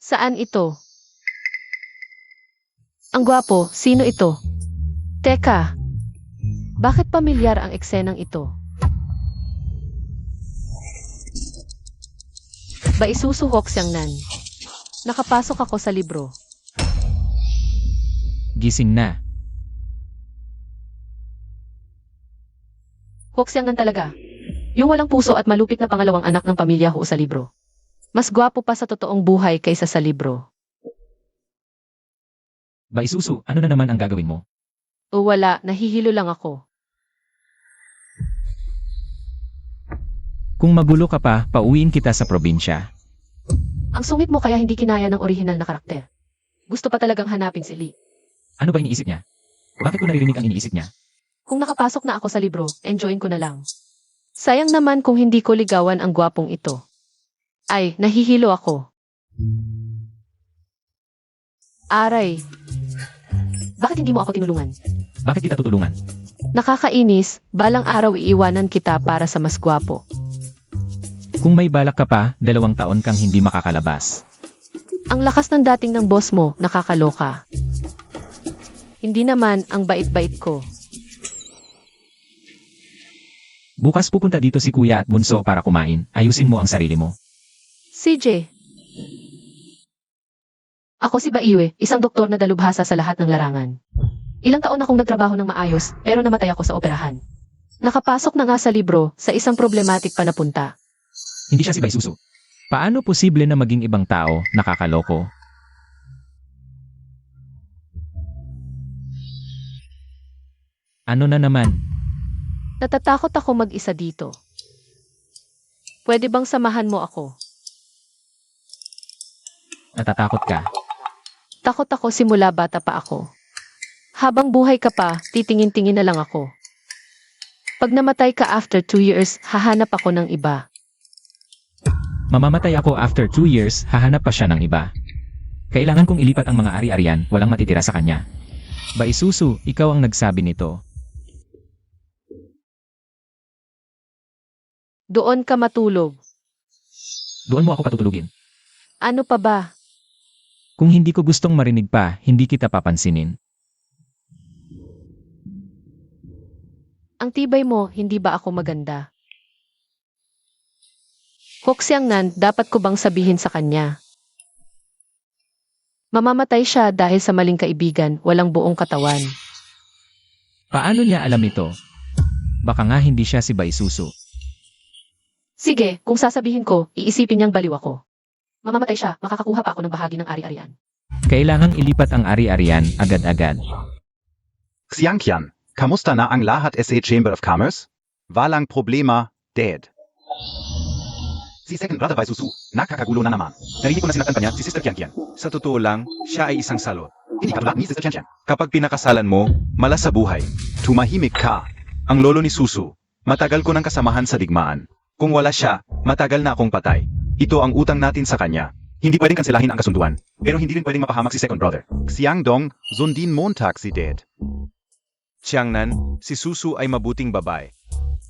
Saan ito? Ang gwapo, sino ito? Teka, bakit pamilyar ang eksenang ito? Baisusuhok siyang nan. Nakapasok ako sa libro. Gising na. Hok siyang nan talaga. Yung walang puso at malupit na pangalawang anak ng pamilya ho sa libro. Mas gwapo pa sa totoong buhay kaysa sa libro. Baisusu, ano na naman ang gagawin mo? O wala, nahihilo lang ako. Kung magulo ka pa, pauwiin kita sa probinsya. Ang sungit mo kaya hindi kinaya ng orihinal na karakter. Gusto pa talagang hanapin si Lee. Ano ba iniisip niya? Bakit ko naririnig ang iniisip niya? Kung nakapasok na ako sa libro, enjoyin ko na lang. Sayang naman kung hindi ko ligawan ang gwapong ito. Ay, nahihilo ako. Aray. Bakit hindi mo ako tinulungan? Bakit kita tutulungan? Nakakainis, balang araw iiwanan kita para sa mas gwapo. Kung may balak ka pa, 2 taon kang hindi makakalabas. Ang lakas ng dating ng boss mo, nakakaloka. Hindi naman ang bait-bait ko. Bukas pupunta dito si Kuya at Bunso para kumain. Ayusin mo ang sarili mo. CJ. Ako si Baiwe, isang doktor na dalubhasa sa lahat ng larangan. Ilang taon akong nagtrabaho ng maayos, pero namatay ako sa operahan. Nakapasok na nga sa libro, sa isang problematic pa na punta. Hindi siya si Baisusu. Paano posible na maging ibang tao, nakakaloko? Ano na naman? Natatakot ako mag-isa dito. Pwede bang samahan mo ako? Natatakot ka? Takot ako simula bata pa ako. Habang buhay ka pa, titingin-tingin na lang ako. Pag namatay ka after 2 years, hahanap ako ng iba. Mamamatay ako after 2 years, hahanap pa siya ng iba. Kailangan kong ilipat ang mga ari-arian, walang matitira sa kanya. Baisusu, ikaw ang nagsabi nito. Doon ka matulog. Doon mo ako patutulugin. Ano pa ba? Kung hindi ko gustong marinig pa, hindi kita papansinin. Ang tibay mo, hindi ba ako maganda? Hoksiyang nan, dapat ko bang sabihin sa kanya? Mamamatay siya dahil sa maling kaibigan, walang buong katawan. Paano niya alam ito? Baka nga hindi siya si Baisusu. Sige, kung sasabihin ko, iisipin niyang baliw ako. Mamamatay siya, makakakuha pa ako ng bahagi ng ari-arian. Kailangang ilipat ang ari-arian agad-agad. Xiangqian, kamusta na ang lahat sa Chamber of Commerce? Walang problema, Dad. Si Second Brother Baisusu, nakakagulo na naman. Narinig ko na sinaktan pa niya si Sister Qianqian. Sa totoo lang, siya ay isang salot. Hindi katulad ni Sister Qianqian. Kapag pinakasalan mo, malas sa buhay. Tumahimik ka. Ang lolo ni Susu, matagal ko ng kasamahan sa digmaan. Kung wala siya, matagal na akong patay. Ito ang utang natin sa kanya. Hindi pwedeng kanselahin ang kasunduan. Pero hindi rin pwedeng mapahamak si Second Brother. Xiangdong, sundin Montag si Dad. Qiangnan, si Susu ay mabuting babae.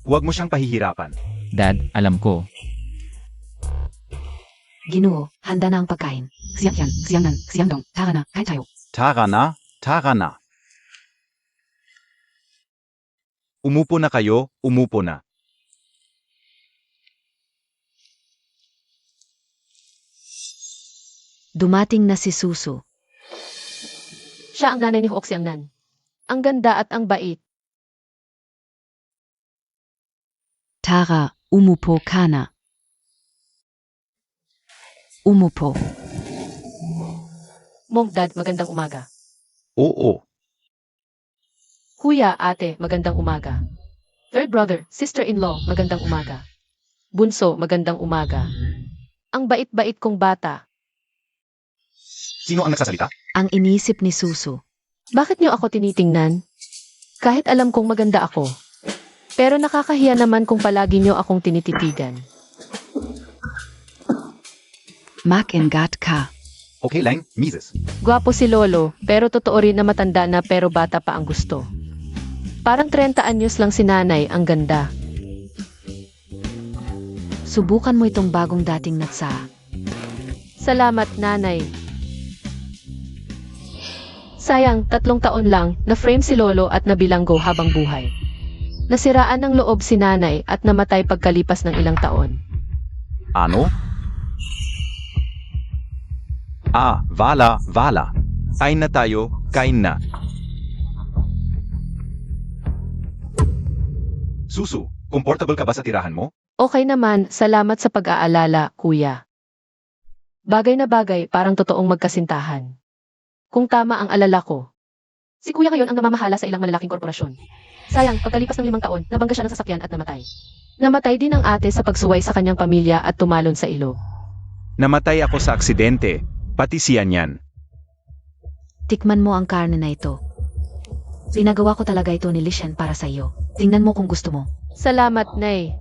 Huwag mo siyang pahihirapan. Dad, alam ko. Ginoo, handa na ang pagkain. Xiangqian, Xiangnan, Xiangdong, tara na, kain tayo. Tara na, tara na. Umupo na kayo, umupo na. Dumating na si Susu. Siya ang nanay ni Hoksiyang nan. Ang ganda at ang bait. Tara, umupo ka na. Umupo. Mong dad, magandang umaga. Oo. Kuya, ate, magandang umaga. Third brother, sister-in-law, magandang umaga. Bunso, magandang umaga. Ang bait-bait kong bata. Sino ang nagsasalita? Ang inisip ni Susu. Bakit niyo ako tinitingnan? Kahit alam kong maganda ako. Pero nakakahiya naman kung palagi niyo akong tinititigan. Makingat ka. Okay lang, Mrs. Gwapo si Lolo, pero totoo rin na matanda na pero bata pa ang gusto. Parang 30 anyos lang si nanay, ang ganda. Subukan mo itong bagong dating natsa. Salamat, nanay. Sayang, 3 taon lang, na-frame si Lolo at nabilanggo habang buhay. Nasiraan ng loob si nanay at namatay pagkalipas ng ilang taon. Ano? Vala. Kain na tayo, kain na. Susu, comfortable ka ba sa tirahan mo? Okay naman, salamat sa pag-aalala, kuya. Bagay na bagay, parang totoong magkasintahan. Kung tama ang alala ko. Si kuya ngayon ang namamahala sa ilang malalaking korporasyon. Sayang, pagkalipas ng 5 taon, nabangga siya ng sasakyan at namatay. Namatay din ang ate sa pagsuway sa kanyang pamilya at tumalon sa ilog. Namatay ako sa aksidente, pati siya niyan. Tikman mo ang karne na ito. Pinagawa ko talaga ito ni Lishan para sa iyo. Tingnan mo kung gusto mo. Salamat, Nay.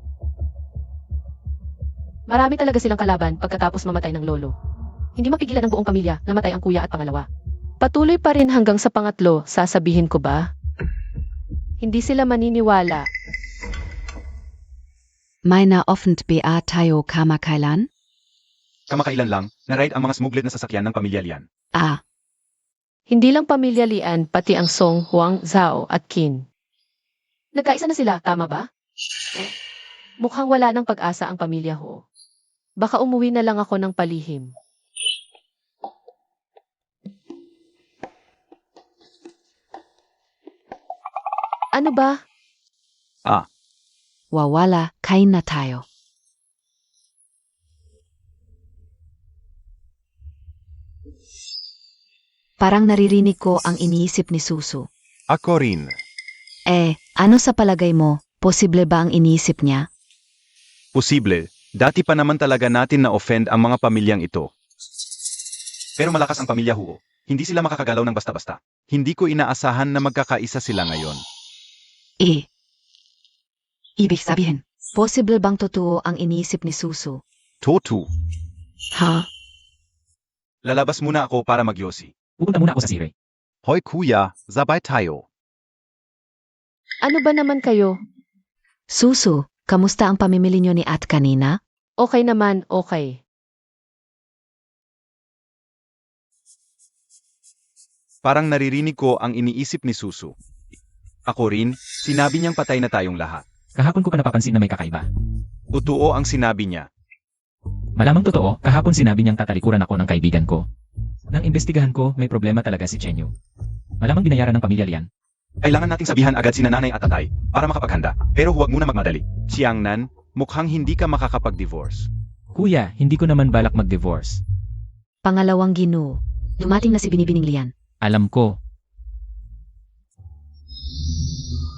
Marami talaga silang kalaban pagkatapos mamatay ng lolo. Hindi mapigilan ng buong pamilya, namatay ang kuya at pangalawa. Patuloy pa rin hanggang sa pangatlo, sasabihin ko ba? Hindi sila maniniwala. May na-offend ba tayo kamakailan? Kamakailan lang, na-ride ang mga smuggled na sasakyan ng pamilya Lian. Hindi lang pamilya Lian, pati ang Song, Huang, Zhao at Qin. Nagkaisa na sila, tama ba? Mukhang wala ng pag-asa ang pamilya Ho. Baka umuwi na lang ako ng palihim. Ano ba? Wawala, kain na tayo. Parang naririnig ko ang iniisip ni Susu. Ako rin. Ano sa palagay mo? Posible ba ang iniisip niya? Posible. Dati pa naman talaga natin na-offend ang mga pamilyang ito. Pero malakas ang pamilya Huo. Hindi sila makakagalaw ng basta-basta. Hindi ko inaasahan na magkakaisa sila ngayon. Ibig sabihin, posible bang totoo ang iniisip ni Susu? Totu. Ha? Lalabas muna ako para magyosi. Pupunta muna ako sa sire. Hoy kuya, zabay tayo. Ano ba naman kayo? Susu, kamusta ang pamimili niyo ni At kanina? Okay naman, okay. Parang naririnig ko ang iniisip ni Susu. Ako rin, sinabi niyang patay na tayong lahat. Kahapon ko pa napapansin na may kakaiba. Totoo ang sinabi niya. Malamang totoo, kahapon sinabi niyang tatalikuran ako ng kaibigan ko. Nang imbestigahan ko, may problema talaga si Chenyu. Malamang binayaran ng pamilya Lian. Kailangan nating sabihan agad sina nanay at tatay para makapaghanda. Pero huwag muna magmadali. Xiangnan, mukhang hindi ka makakapag-divorce. Kuya, hindi ko naman balak mag-divorce. Pangalawang Ginoo. Dumating na si Binibining Lian. Alam ko,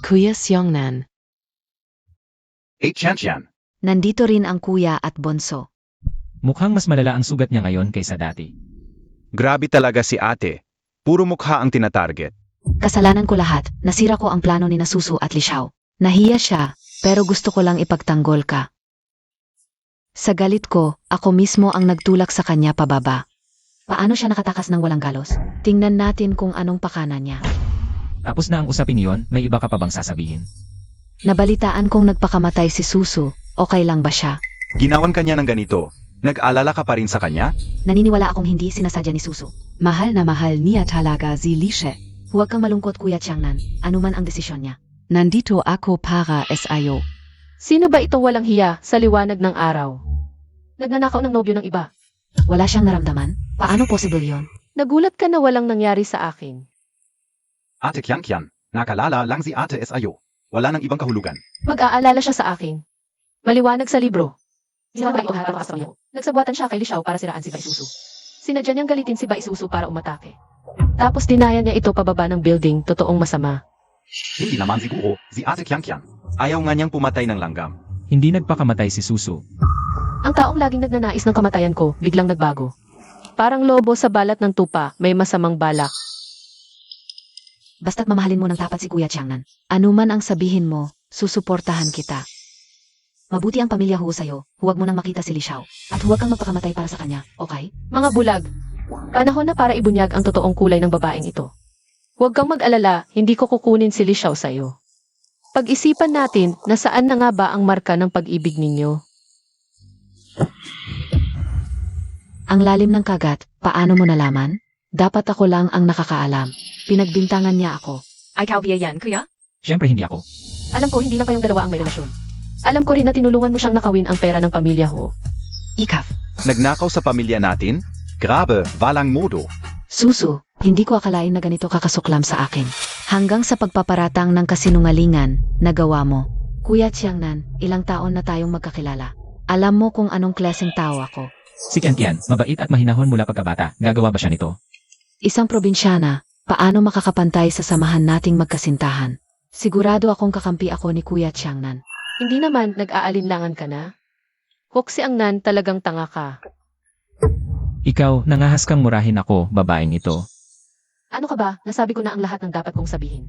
Kuya Xiongnan. Tian. Nandito rin ang kuya at bonso. mukhang mas malala ang sugat niya ngayon kaysa dati. Grabe talaga si ate. Puro mukha ang tinatarget. Kasalanan ko lahat. Nasira ko ang plano ni Nasusu at Li Xiao. Nahiya siya, pero gusto ko lang ipagtanggol ka. Sa galit ko, ako mismo ang nagtulak sa kanya pababa. Paano siya nakatakas ng walang galos? Tingnan natin kung anong pakana niya. Tapos na ang usapin niyon, may iba ka pa bang sasabihin? Nabalitaan kong nagpakamatay si Susu. Okay lang ba siya? Ginawan kanya ng ganito. Nag-alala ka pa rin sa kanya? Naniniwala akong hindi sinasadya ni Susu. Mahal na mahal niya talaga si Li She. Huwag kang malungkot Kuya Xiangnan, anuman ang desisyon niya. Nandito ako para SIO. Sino ba ito walang hiya sa liwanag ng araw? Nagnanakaw ng nobyo ng iba. Wala siyang naramdaman? Paano possible yon? Nagulat ka na walang nangyari sa akin. Ate Kian, nakalala lang si ate SIO. Wala nang ibang kahulugan. Mag-aalala siya sa akin. Maliwanag sa libro. Ginawa ito harap sa iyo. Nagsabuatan siya kay Li Xiao para siraan si Bai Susu. Sinadya niyang galitin si Bai Susu para umatake. Tapos dinaya niya ito pababa ng building, totoong masama. Hindi naman siguro, si ate Kian. Ayaw nga niyang pumatay ng langgam. Hindi nagpakamatay si Susu. Ang taong laging nagnanais ng kamatayan ko, biglang nagbago. Parang lobo sa balat ng tupa, may masamang balak. Basta't mamahalin mo ng tapat si Kuya Xiangnan. Anuman ang sabihin mo, susuportahan kita. Mabuti ang pamilya Hu sa'yo, huwag mo nang makita si Li Xiao. At huwag kang magpakamatay para sa kanya, okay? Mga bulag. Panahon na para ibunyag ang totoong kulay ng babaeng ito. Huwag kang mag-alala, hindi ko kukunin si Li Xiao sa'yo. Pag-isipan natin na saan na nga ba ang marka ng pag-ibig ninyo. Ang lalim ng kagat, paano mo nalaman? Dapat ako lang ang nakakaalam. Pinagbintangan niya ako. Ay, kaubya yan, kuya? Siyempre hindi ako. Alam ko, hindi lang kayong dalawa ang may relasyon. Alam ko rin na tinulungan mo siyang nakawin ang pera ng pamilya ho. Ikaw. Nagnakaw sa pamilya natin? Grabe, walang modo. Susu, hindi ko akalain na ganito kakasuklam sa akin. Hanggang sa pagpaparatang ng kasinungalingan, nagawa mo. Kuya Tiangnan, ilang taon na tayong magkakilala. Alam mo kung anong klaseng tao ako. Si Kian, mabait at mahinahon mula pagkabata. Gagawa ba siya nito? Isang probinsyana, paano makakapantay sa samahan nating magkasintahan? Sigurado akong kakampi ako ni Kuya Tiangnan. Hindi naman, nag-aalinlangan ka na. Hoksi ang nan, talagang tanga ka. Ikaw, nangahas kang murahin ako, babaeng ito. Ano ka ba? Nasabi ko na ang lahat ng dapat kong sabihin.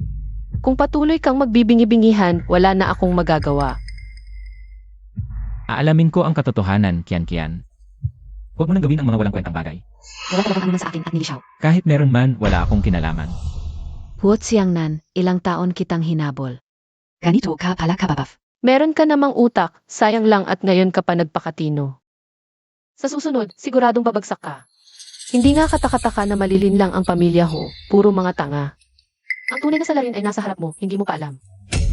Kung patuloy kang magbibingi-bingihan, wala na akong magagawa. Aalamin ko ang katotohanan, Kian. Huwag mo nang gawin ang mga walang kwentang bagay. Wala talagang anuman sa akin at ni Lishaw. Kahit meron man, wala akong kinalaman. Huot Tiangnan, ilang taon kitang hinabol. Ganito ka pala kababaf. Meron ka namang utak, sayang lang at ngayon ka pa nagpakatino. Sa susunod, siguradong babagsak ka. Hindi nga katakataka na malilin lang ang pamilya ho, puro mga tanga. Ang tunay na salarin ay nasa harap mo, hindi mo pa alam.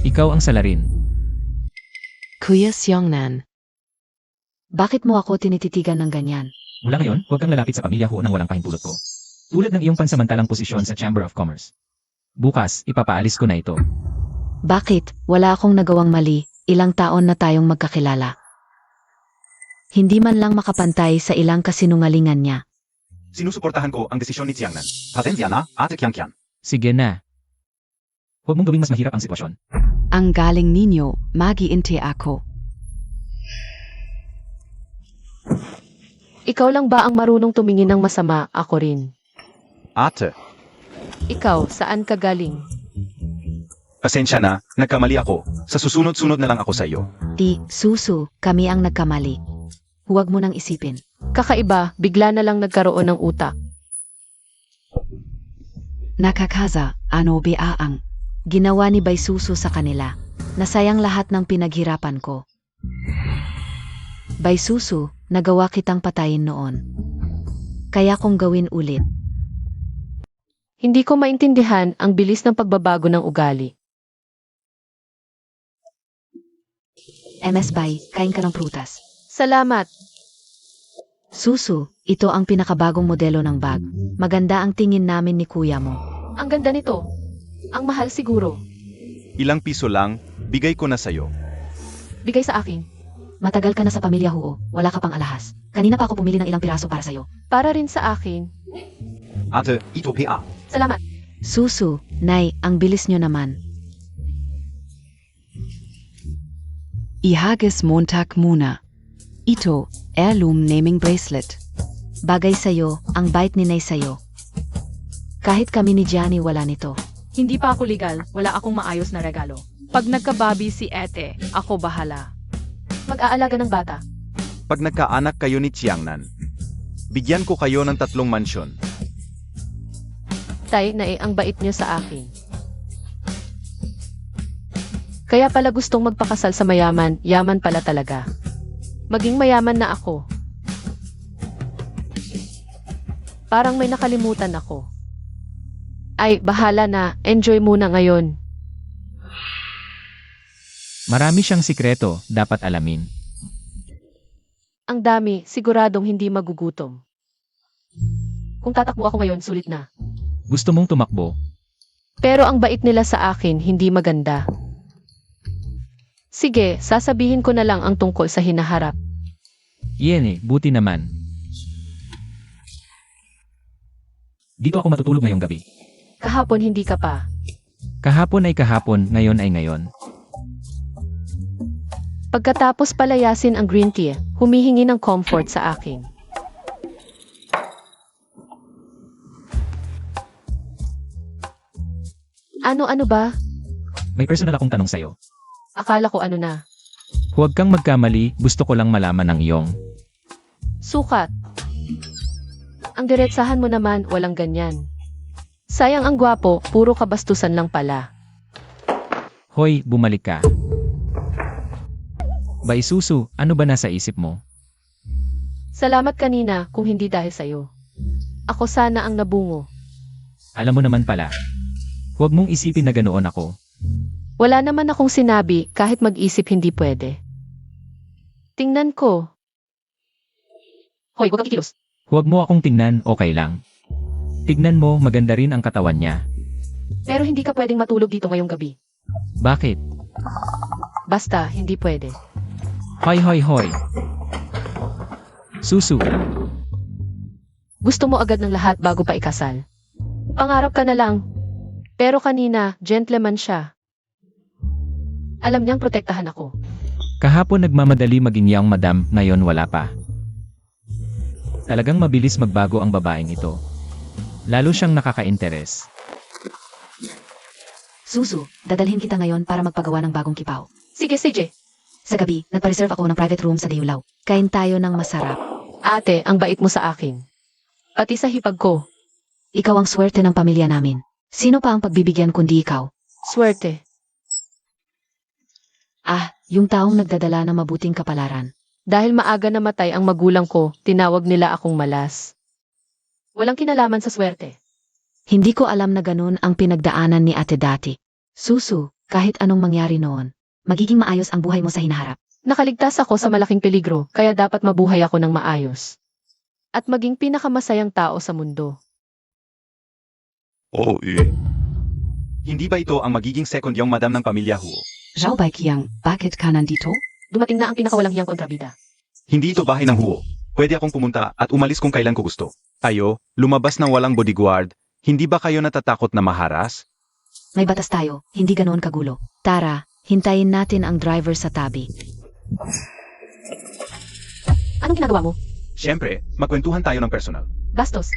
Ikaw ang salarin. Kuya Tiangnan. Bakit mo ako tinititigan ng ganyan? Mula ngayon, huwag kang lalapit sa pamilya ko nang walang pahintulot ko. Tulad ng iyong pansamantalang posisyon sa Chamber of Commerce. Bukas, ipapaalis ko na ito. Bakit? Wala akong nagawang mali, ilang taon na tayong magkakilala. Hindi man lang makapantay sa ilang kasinungalingan niya. Sinusuportahan ko ang desisyon ni Tiangnan. Pasensya na, Ate Kian. Sige na. Huwag mong gawing mas mahirap ang sitwasyon. Ang galing ninyo, mag-iinte ako. Ikaw lang ba ang marunong tumingin ng masama? Ako rin. Ate, Ikaw, saan ka galing? pasensya na, nagkamali ako. Sa susunod-sunod na lang ako sa iyo. Di, Susu, kami ang nagkamali. Huwag mo nang isipin. Kakaiba, bigla na lang nagkaroon ng utak. Nakakaza, ano biaang. Ginawa ni Bay Susu sa kanila. Nasayang lahat ng pinaghirapan ko. Bay Susu, nagawa kitang patayin noon. Kaya kong gawin ulit. Hindi ko maintindihan ang bilis ng pagbabago ng ugali. MS Bay, kain ka ng prutas. Salamat. Susu, ito ang pinakabagong modelo ng bag. Maganda ang tingin namin ni kuya mo. Ang ganda nito. Ang mahal siguro. Ilang piso lang, bigay ko na sa'yo. Bigay sa akin. Matagal ka na sa pamilya Huo, wala ka pang alahas. Kanina pa ako pumili ng ilang piraso para sa'yo. Para rin sa akin. Ate, ito PA. Salamat. Susu, Nay, ang bilis nyo naman. Ihagis Montag muna. Ito, heirloom naming bracelet. Bagay sa'yo, ang bait ni Nay sa'yo. Kahit kami ni Gianni wala nito. Hindi pa ako legal, wala akong maayos na regalo. Pag nagkababi si Ete, ako bahala. Mag-aalaga ng bata. Pag nagkaanak kayo ni Tiangnan, bigyan ko kayo ng 3 mansyon. Tay, ang bait niyo sa akin. Kaya pala gustong magpakasal sa mayaman, yaman pala talaga. Maging mayaman na ako. Parang may nakalimutan ako. Ay, bahala na. Enjoy muna ngayon. Marami siyang sikreto, dapat alamin. Ang dami, siguradong hindi magugutom. Kung tatakbo ako ngayon, sulit na. Gusto mong tumakbo? Pero ang bait nila sa akin, hindi maganda. Sige, sasabihin ko na lang ang tungkol sa hinaharap. Yene, buti naman. Dito ako matutulog ngayong gabi. Kahapon hindi ka pa. Kahapon ay kahapon, ngayon ay ngayon. Pagkatapos palayasin ang green tea, humihingi ng comfort sa akin. Ano ba? May personal akong tanong sa'yo. Akala ko ano na. Huwag kang magkamali, gusto ko lang malaman ang iyong. Sukat. Ang diretsahan mo naman, walang ganyan. Sayang ang gwapo, puro kabastusan lang pala. Hoy, bumalik ka. Bay Susu, ano ba nasa isip mo? Salamat kanina kung hindi dahil sa'yo. Ako sana ang nabungo. Alam mo naman pala. Huwag mong isipin na ganoon ako. Wala naman akong sinabi kahit mag-isip hindi pwede. Tingnan ko. Hoy, huwag kang kikilos. Huwag mo akong tingnan, okay lang. Tignan mo, maganda rin ang katawan niya. Pero hindi ka pwedeng matulog dito ngayong gabi. Bakit? Basta, hindi pwede. Hoy hoy hoy. Susu, Gusto mo agad ng lahat bago pa ikasal. Pangarap ka na lang. Pero kanina, gentleman siya. Alam niyang protektahan ako. kahapon nagmamadali maging young madam, ngayon wala pa. Talagang mabilis magbago ang babaeng ito. Lalo siyang nakaka-interes. Susu, dadalhin kita ngayon para magpagawa ng bagong kipaw. Sige, sige. Sa gabi, nagpa-reserve ako ng private room sa Diulaw. Kain tayo ng masarap. Ate, ang bait mo sa akin. Pati sa hipag ko. Ikaw ang swerte ng pamilya namin. Sino pa ang pagbibigyan kundi ikaw? Swerte. Ah, yung taong nagdadala ng mabuting kapalaran. Dahil maaga namatay ang magulang ko, tinawag nila akong malas. Walang kinalaman sa swerte. Hindi ko alam na ganun ang pinagdaanan ni ate dati. Susu, kahit anong mangyari noon, magiging maayos ang buhay mo sa hinaharap. Nakaligtas ako sa malaking peligro, kaya dapat mabuhay ako ng maayos. At maging pinakamasayang tao sa mundo. Oo, eh. Hindi ba ito ang magiging second young madam ng pamilya Huo? Zhao Baiqiang, bakit ka nandito? Dumating na ang pinakawalang hiyang kontrabida. Hindi ito bahay ng Huo. Pwede akong pumunta at umalis kung kailan ko gusto. Ayo, lumabas ng walang bodyguard. Hindi ba kayo natatakot na maharas? May batas tayo, hindi ganoon kagulo. Tara, hintayin natin ang driver sa tabi. Anong ginagawa mo? Siyempre, magkwentuhan tayo ng personal. Bastos.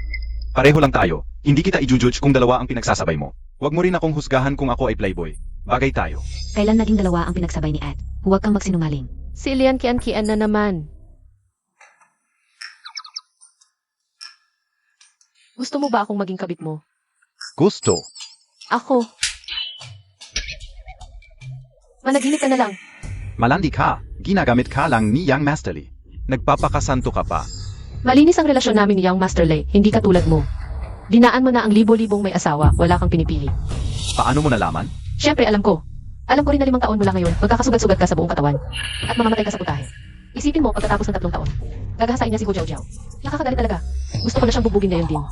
Pareho lang tayo. Hindi kita i-judge kung dalawa ang pinagsasabay mo. Huwag mo rin akong husgahan kung ako ay playboy. Bagay tayo. Kailan naging dalawa ang pinagsabay ni Ed? Huwag kang magsinungaling. Si Ilian Kian-Kian na naman. Gusto mo ba akong maging kabit mo? Gusto. Ako. Managinip ka na lang. Malandi ka. Ginagamit ka lang ni Young Masterly. Nagpapakasanto ka pa. Malinis ang relasyon namin ni Young Master Lei, hindi katulad mo. Dinaan mo na ang libo-libong may asawa, wala kang pinipili. Paano mo nalaman? Siyempre, alam ko. Alam ko rin na 5 taon mula ngayon, magkakasugat-sugat ka sa buong katawan. At mamamatay ka sa putahe. Isipin mo, pagkatapos ng 3 taon. Gagahasain niya si Hu Jiao. Nakakagalit talaga. Gusto ko na siyang bubugin ngayon din.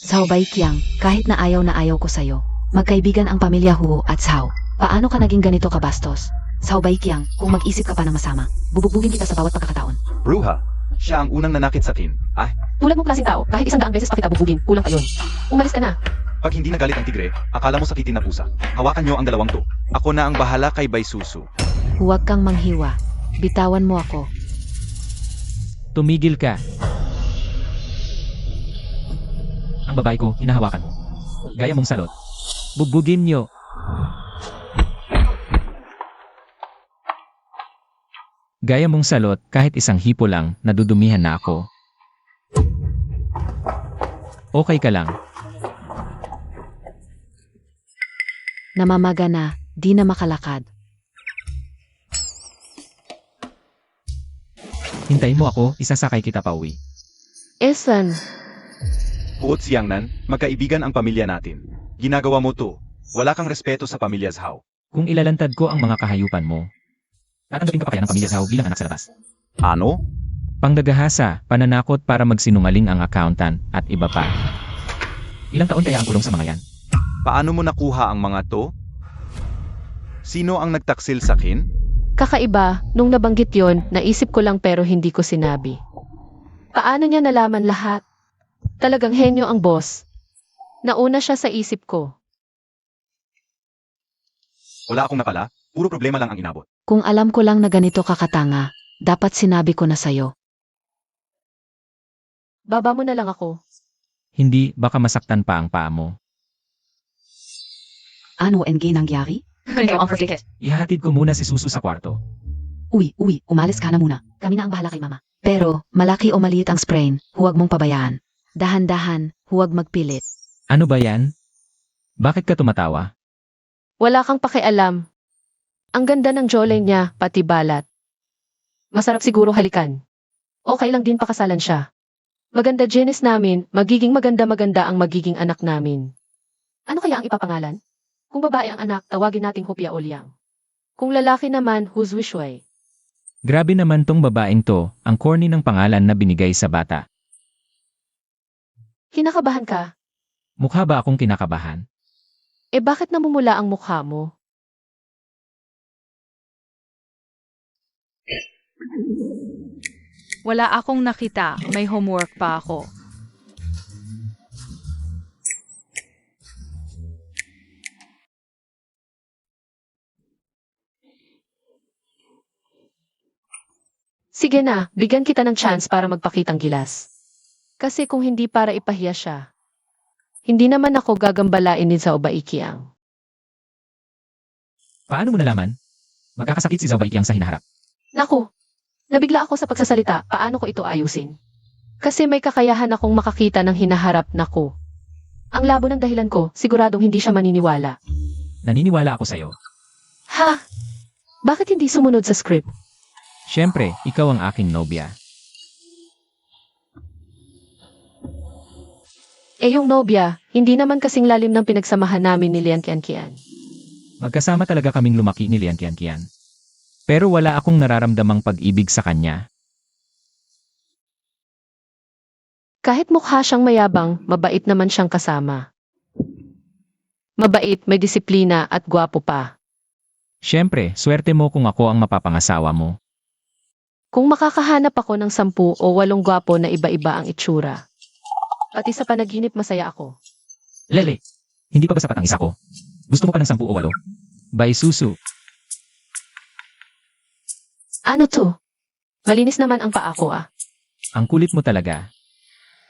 Zhao Baiqiang, kahit na ayaw ko sa'yo. Magkaibigan ang pamilya Huo at Zhao. Paano ka naging ganito kabastos? Zhao Baiqiang, kung mag-isip ka pa ng masama, bububugin kita sa bawat pagkakataon. Bruha. Siya ang unang nanakit sa akin. Ah, Tulad mong klaseng tao, kahit 100 beses pa kita bubugin, kulang pa yun. Umalis ka na. pag hindi nagalit ang tigre, akala mo sakitin na pusa. Hawakan niyo ang dalawang to. Ako na ang bahala kay Baisusu. Huwag kang manghiwa. Bitawan mo ako. Tumigil ka. Ang babae ko, hinahawakan. Gaya mong salot. Bugbugin niyo. Gaya mong salot, kahit isang hipo lang, nadudumihan na ako. Okay ka lang. Namamaga na, di na makalakad. Hintayin mo ako, isasakay kita pauwi. Esan, Huot Siangnan, magkaibigan ang pamilya natin. Ginagawa mo to. Wala kang respeto sa pamilya Zhao. Kung ilalantad ko ang mga kahayupan mo, tatanggapin ka pa kaya ng pamilya Zhao bilang anak sa labas. Ano? Panggagahasa, pananakot para magsinungaling ang accountant, at iba pa. Ilang taon kaya ang kulong sa mga yan? Paano mo nakuha ang mga to? Sino ang nagtaksil sa akin? kakaiba, nung nabanggit yon, naisip ko lang pero hindi ko sinabi. Paano niya nalaman lahat? Talagang henyo ang boss. Nauna siya sa isip ko. Wala akong napala, puro problema lang ang inabot. Kung alam ko lang na ganito kakatanga, dapat sinabi ko na sa'yo. Baba mo na lang ako. Hindi, baka masaktan pa ang paa mo. Ano ang nangyari? Ihatid ko muna si Susu sa kwarto. Uy, umalis ka na muna. Kami na ang bahala kay mama. Pero, malaki o maliit ang sprain, huwag mong pabayaan. Dahan-dahan, huwag magpilit. Ano ba yan? Bakit ka tumatawa? Wala kang pakialam. Ang ganda ng jawline niya, pati balat. Masarap siguro halikan. Okay lang din pakasalan siya. Maganda genes namin, magiging maganda-maganda ang magiging anak namin. Ano kaya ang ipapangalan? Kung babae ang anak, tawagin nating Hopia Olyang. Kung lalaki naman, Huzwishui. Grabe naman tong babaeng to, ang corny ng pangalan na binigay sa bata. Kinakabahan ka? Mukha ba akong kinakabahan? Eh bakit namumula ang mukha mo? Wala akong nakita, may homework pa ako. Sige na, bigyan kita ng chance para magpakitang gilas. Kasi kung hindi para ipahiya siya, hindi naman ako gagambalain din sa Obaikiang. Paano mo nalaman? Magkakasakit si Zhao Baiqiang sa hinaharap. Naku, nabigla ako sa pagsasalita, paano ko ito ayusin? Kasi may kakayahan akong makakita ng hinaharap na ko. Ang labo ng dahilan ko, siguradong hindi siya maniniwala. Naniniwala ako sa'yo. Ha? Bakit hindi sumunod sa script? Siyempre, ikaw ang aking nobya. Eh yung nobya, hindi naman kasing lalim ng pinagsamahan namin ni Lian Qianqian. Magkasama talaga kaming lumaki ni Lian Qianqian. Pero wala akong nararamdamang pag-ibig sa kanya. Kahit mukha siyang mayabang, mabait naman siyang kasama. Mabait, may disiplina at gwapo pa. Siyempre, swerte mo kung ako ang mapapangasawa mo. Kung makakahanap ako ng 10 o 8 gwapo na iba-iba ang itsura. Pati sa panaginip masaya ako. Lele, hindi pa ba sapat ang isa ko? Gusto mo pa ng 10 o 8? By Susu, Ano to? Malinis naman ang paa ko ah. ang kulit mo talaga.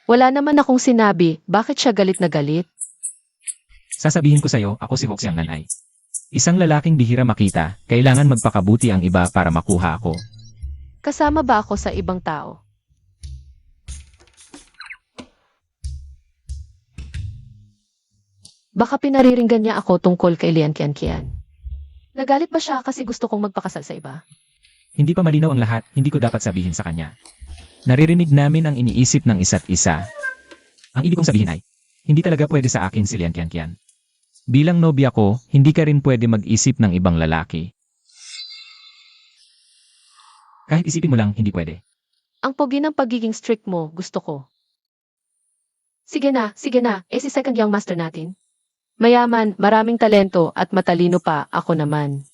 Wala naman akong sinabi, bakit siya galit na galit? Sasabihin ko sa'yo, ako si Hoxiang Nanay. Isang lalaking bihira makita, kailangan magpakabuti ang iba para makuha ako. Kasama ba ako sa ibang tao? Baka pinariringgan niya ako tungkol kay Lian Qianqian. Nagalit ba siya kasi gusto kong magpakasal sa iba? Hindi pa malinaw ang lahat, hindi ko dapat sabihin sa kanya. Naririnig namin ang iniisip ng isa't isa. Ang ibig kong sabihin ay, hindi talaga pwede sa akin si Lian Qianqian. Bilang nobya ko, hindi ka rin pwede mag-isip ng ibang lalaki. Kahit isipin mo lang, hindi pwede. Ang pogi ng pagiging strict mo, gusto ko. Sige na, eh si second young master natin. Mayaman, maraming talento at matalino pa, ako naman.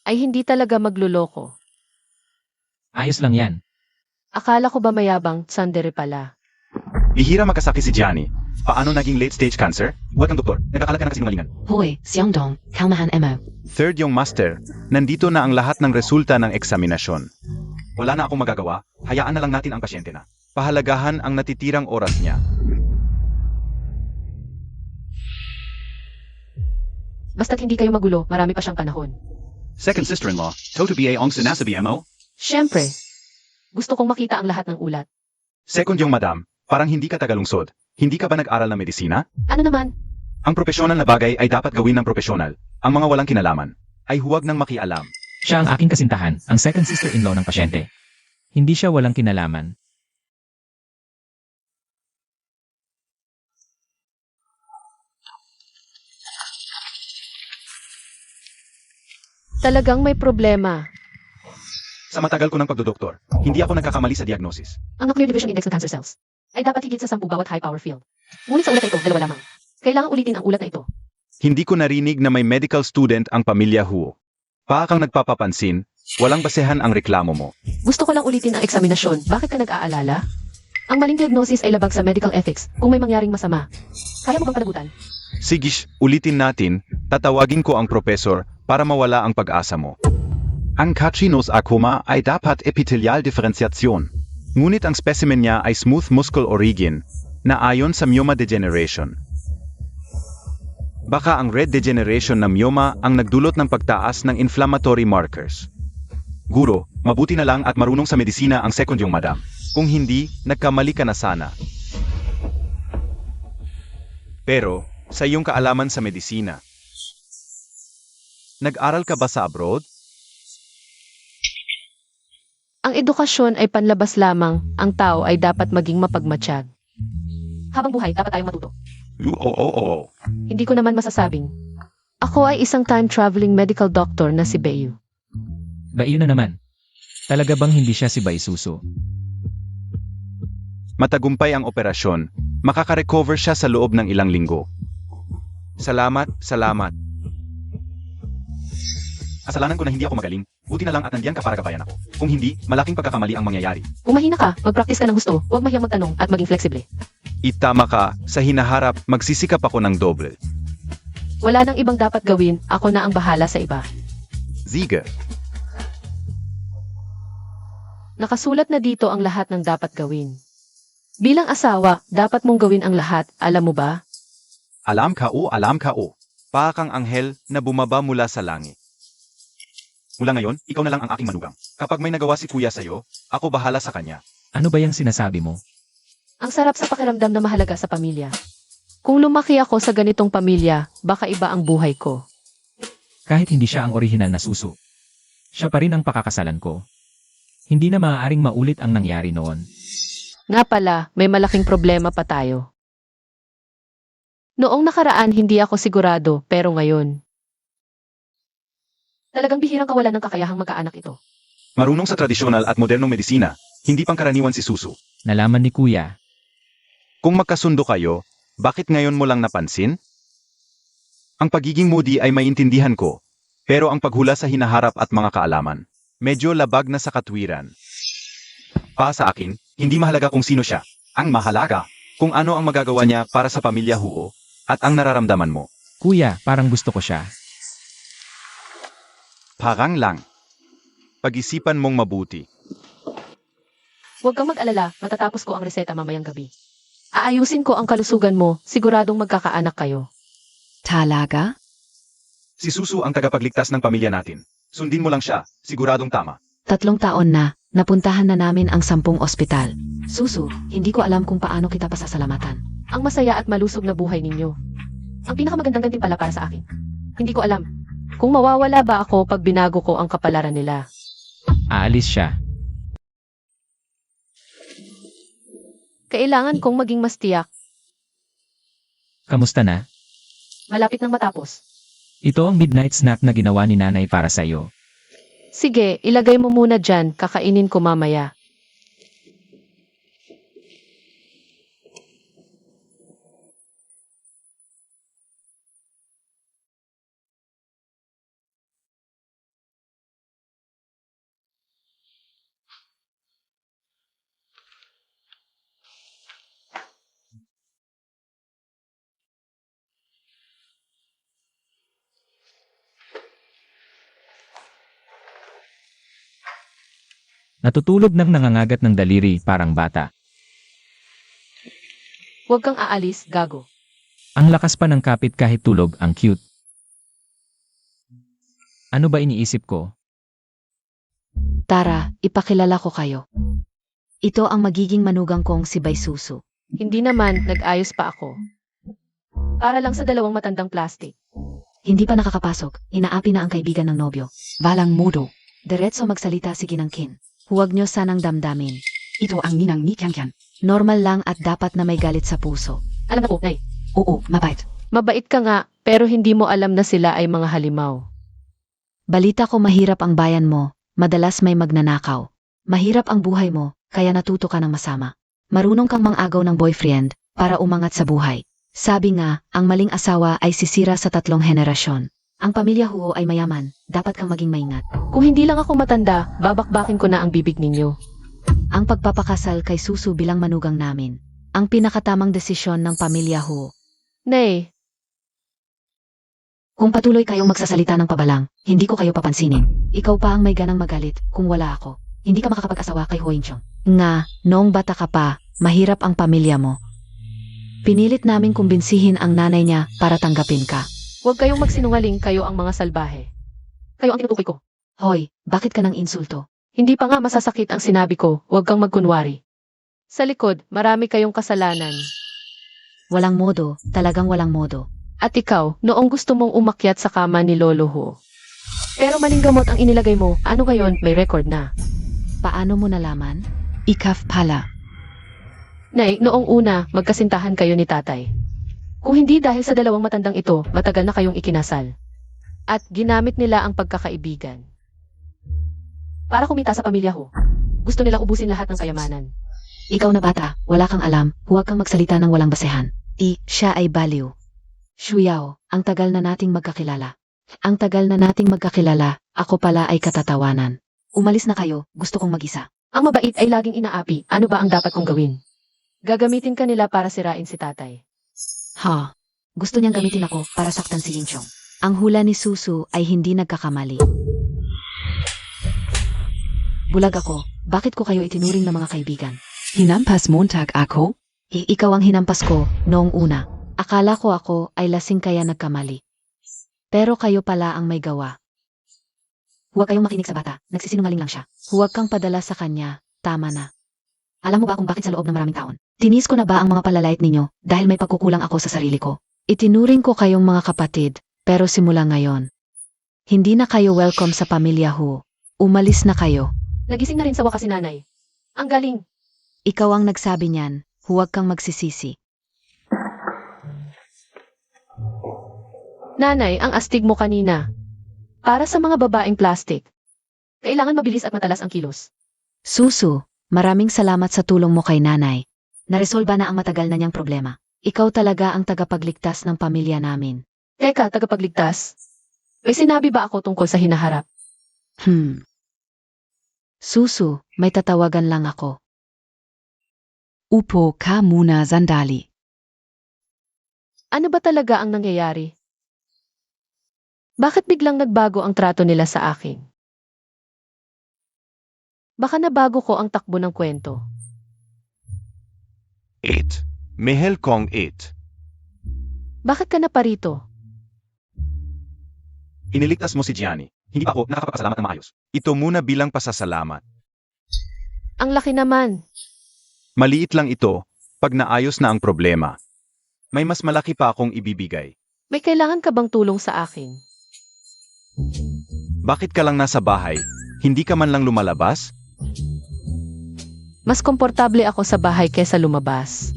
Ay hindi talaga magluloko. Ayos lang yan. Akala ko ba mayabang, tsandere pala. Bihira makasakit si Gianni. Paano naging late-stage cancer? Huwag kang doktor. Nagkakalat ka na kasinungalingan. Hoy, Xiangdong, kalmahan mo. Third yung master, nandito na ang lahat ng resulta ng eksaminasyon. Wala na akong magagawa. Hayaan na lang natin ang pasyente na. Pahalagahan ang natitirang oras niya. Basta't hindi kayo magulo, marami pa siyang panahon. Second sister-in-law, Toto BA Ong Sinasabi MO. Siyempre, gusto kong makita ang lahat ng ulat. Second yung madam, parang hindi ka tagalungsod. Hindi ka ba nag-aral ng medisina? Ano naman? Ang profesional na bagay ay dapat gawin ng profesional. Ang mga walang kinalaman ay huwag nang makialam. Siya ang aking kasintahan, ang second sister-in-law ng pasyente. Hindi siya walang kinalaman. Talagang may problema. Sa matagal ko ng pagdodoktor, hindi ako nagkakamali sa diagnosis. Ang nuclear division index ng cancer cells ay dapat higit sa 10 bawat high power field. Ngunit sa ulat na ito, 2 lamang. Kailangang ulitin ang ulat na ito. Hindi ko narinig na may medical student ang pamilya Huo. Pa kang nagpapapansin, walang basehan ang reklamo mo. Gusto ko lang ulitin ang eksaminasyon. Bakit ka nag-aalala? Ang maling diagnosis ay labag sa medical ethics kung may mangyaring masama. Kaya mo bang panagutan? Sige, ulitin natin, tatawagin ko ang professor para mawala ang pag-asa mo. Ang Kachinos akoma ay dapat epithelial differentiation. Ngunit ang specimen niya ay smooth muscle origin na ayon sa myoma degeneration. Baka ang red degeneration ng myoma ang nagdulot ng pagtaas ng inflammatory markers. Guro, mabuti na lang at marunong sa medisina ang second yung madam. Kung hindi, nagkamali ka na sana. Pero, sa iyong kaalaman sa medisina, nag-aral ka ba sa abroad? Ang edukasyon ay panlabas lamang, ang tao ay dapat maging mapagmatsyag. Habang buhay, dapat tayong matuto. Oo. Hindi ko naman masasabing. Ako ay isang time-traveling medical doctor na si Bayu. Bail na naman. Talaga bang hindi siya si Baisuso? Matagumpay ang operasyon. Makaka-recover siya sa loob ng ilang linggo. Salamat. Kasalanan ko na hindi ako magaling. Buti na lang at nandiyan ka para gabayan ako. Kung hindi, malaking pagkakamali ang mangyayari. Kung mahina ka, mag-practice ka ng gusto, huwag mahiyang magtanong at maging flexible. Itama ka, sa hinaharap, magsisikap ako ng doble. Wala nang ibang dapat gawin, ako na ang bahala sa iba. Siege. Nakasulat na dito ang lahat ng dapat gawin. Bilang asawa, dapat mong gawin ang lahat, alam mo ba? Alam ka o. Pa kang anghel na bumaba mula sa langit. Mula ngayon, ikaw na lang ang aking manugang. Kapag may nagawa si kuya sa'yo, ako bahala sa kanya. Ano ba yung sinasabi mo? Ang sarap sa pakiramdam na mahalaga sa pamilya. Kung lumaki ako sa ganitong pamilya, baka iba ang buhay ko. Kahit hindi siya ang orihinal na suso. Siya pa rin ang pakakasalan ko. Hindi na maaaring maulit ang nangyari noon. Nga pala, may malaking problema pa tayo. Noong nakaraan hindi ako sigurado, pero ngayon. Talagang bihirang kawalan ng kakayahang magkaanak ito. Marunong sa tradisyonal at modernong medisina, hindi pangkaraniwan si Susu. Nalaman ni Kuya. Kung magkasundo kayo, bakit ngayon mo lang napansin? Ang pagiging moody ay maintindihan ko, pero ang paghula sa hinaharap at mga kaalaman, medyo labag na sa katwiran. Pa sa akin, hindi mahalaga kung sino siya. Ang mahalaga, kung ano ang magagawa niya para sa pamilya Huo, at ang nararamdaman mo. Kuya, parang gusto ko siya. Parang lang. Pag-isipan mong mabuti. Huwag kang mag-alala, matatapos ko ang reseta mamayang gabi. Aayusin ko ang kalusugan mo, siguradong magkakaanak kayo. Talaga? Si Susu ang tagapagligtas ng pamilya natin. Sundin mo lang siya, siguradong tama. 3 taon na, napuntahan na namin ang 10 ospital. Susu, hindi ko alam kung paano kita pasasalamatan. Ang masaya at malusog na buhay ninyo. Ang pinakamagandang gantimpala para sa akin. Hindi ko alam kung mawawala ba ako pag binago ko ang kapalaran nila. Aalis siya. Kailangan kong maging mas tiyak. Kamusta na? Malapit nang matapos. Ito ang midnight snack na ginawa ni nanay para sa'yo. Sige, ilagay mo muna dyan, kakainin ko mamaya. Natutulog ng nangangagat ng daliri parang bata. Huwag kang aalis, gago. Ang lakas pa ng kapit kahit tulog, ang cute. Ano ba iniisip ko? Tara, ipakilala ko kayo. Ito ang magiging manugang kong si Baisusu. Hindi naman, nag-ayos pa ako. Para lang sa 2 matandang plastic. Hindi pa nakakapasok, inaapi na ang kaibigan ng nobyo. Walang modo. Diretso magsalita si Ginangkin. Huwag nyo sanang damdamin. Ito ang ninang ni Kian. Normal lang at dapat na may galit sa puso. Alam na po, Nay. Oo, mabait. Mabait ka nga, pero hindi mo alam na sila ay mga halimaw. Balita ko mahirap ang bayan mo, madalas may magnanakaw. Mahirap ang buhay mo, kaya natuto ka ng masama. Marunong kang mangagaw ng boyfriend para umangat sa buhay. Sabi nga, ang maling asawa ay sisira sa 3 henerasyon. Ang pamilya Huo ay mayaman, dapat kang maging maingat. Kung hindi lang ako matanda, babakbakin ko na ang bibig ninyo. Ang pagpapakasal kay Susu bilang manugang namin, ang pinakatamang desisyon ng pamilya Huo. Nay, Kung patuloy kayong magsasalita ng pabalang, hindi ko kayo papansinin. Ikaw pa ang may ganang magalit kung wala ako. Hindi ka makakapag-asawa kay Hoinchong. Nga, noong bata ka pa, mahirap ang pamilya mo. Pinilit naming kumbinsihin ang nanay niya para tanggapin ka. huwag kayong magsinungaling, kayo ang mga salbahe. Kayo ang tinutukoy ko. Hoy, bakit ka nang insulto? Hindi pa nga masasakit ang sinabi ko, huwag kang magkunwari. Sa likod, marami kayong kasalanan. Walang modo, talagang walang modo. At ikaw, noong gusto mong umakyat sa kama ni Lolo Ho. Pero maling gamot ang inilagay mo, ano ngayon, may record na. Paano mo nalaman? Ikaf pala. Nay, noong una, magkasintahan kayo ni tatay. Kung hindi dahil sa dalawang matandang ito, matagal na kayong ikinasal. At ginamit nila ang pagkakaibigan. Para kumita sa pamilya ho. Gusto nilang ubusin lahat ng kayamanan. Ikaw na bata, wala kang alam, huwag kang magsalita ng walang basehan. Siya ay baliw. Shuyao, ang tagal na nating magkakilala. Ang tagal na nating magkakilala, ako pala ay katatawanan. Umalis na kayo, gusto kong mag-isa. Ang mabait ay laging inaapi, ano ba ang dapat kong gawin? Gagamitin ka nila para sirain si tatay. Ha? Gusto niyang gamitin ako para saktan si Yingchong. Ang hula ni Susu ay hindi nagkakamali. Bulag ako, bakit ko kayo itinuring na mga kaibigan? Hinampas Montag ako? Ikaw ang hinampas ko noong una. Akala ko ako ay lasing kaya nagkamali. Pero kayo pala ang may gawa. Huwag kayong makinig sa bata, nagsisinungaling lang siya. Huwag kang padala sa kanya, tama na. Alam mo ba kung bakit sa loob ng maraming taon? Tinis ko na ba ang mga palalait ninyo dahil may pagkukulang ako sa sarili ko? Itinuring ko kayong mga kapatid, pero simula ngayon. Hindi na kayo welcome sa pamilya Hu. Umalis na kayo. Nagising na rin sa wakas si nanay. Ang galing. Ikaw ang nagsabi niyan, huwag kang magsisisi. Nanay, ang astig mo kanina. Para sa mga babaeng plastic. Kailangan mabilis at matalas ang kilos. Susu, maraming salamat sa tulong mo kay nanay. Naresolba na ang matagal na niyang problema. Ikaw talaga ang tagapagligtas ng pamilya namin. Teka, tagapagligtas. May sinabi ba ako tungkol sa hinaharap? Susu, may tatawagan lang ako. Upo ka muna sandali. Ano ba talaga ang nangyayari? Bakit biglang nagbago ang trato nila sa akin? Baka nabago ko ang takbo ng kwento. 8. Mihel Kong 8. Bakit ka na parito? Iniligtas mo si Gianni. Hindi pa ako nakakapagpasalamat ng maayos. Ito muna bilang pasasalamat. Ang laki naman. Maliit lang ito, pag naayos na ang problema. May mas malaki pa akong ibibigay. May kailangan ka bang tulong sa akin? Bakit ka lang nasa bahay? Hindi ka man lang lumalabas? Mas komportable ako sa bahay kesa lumabas.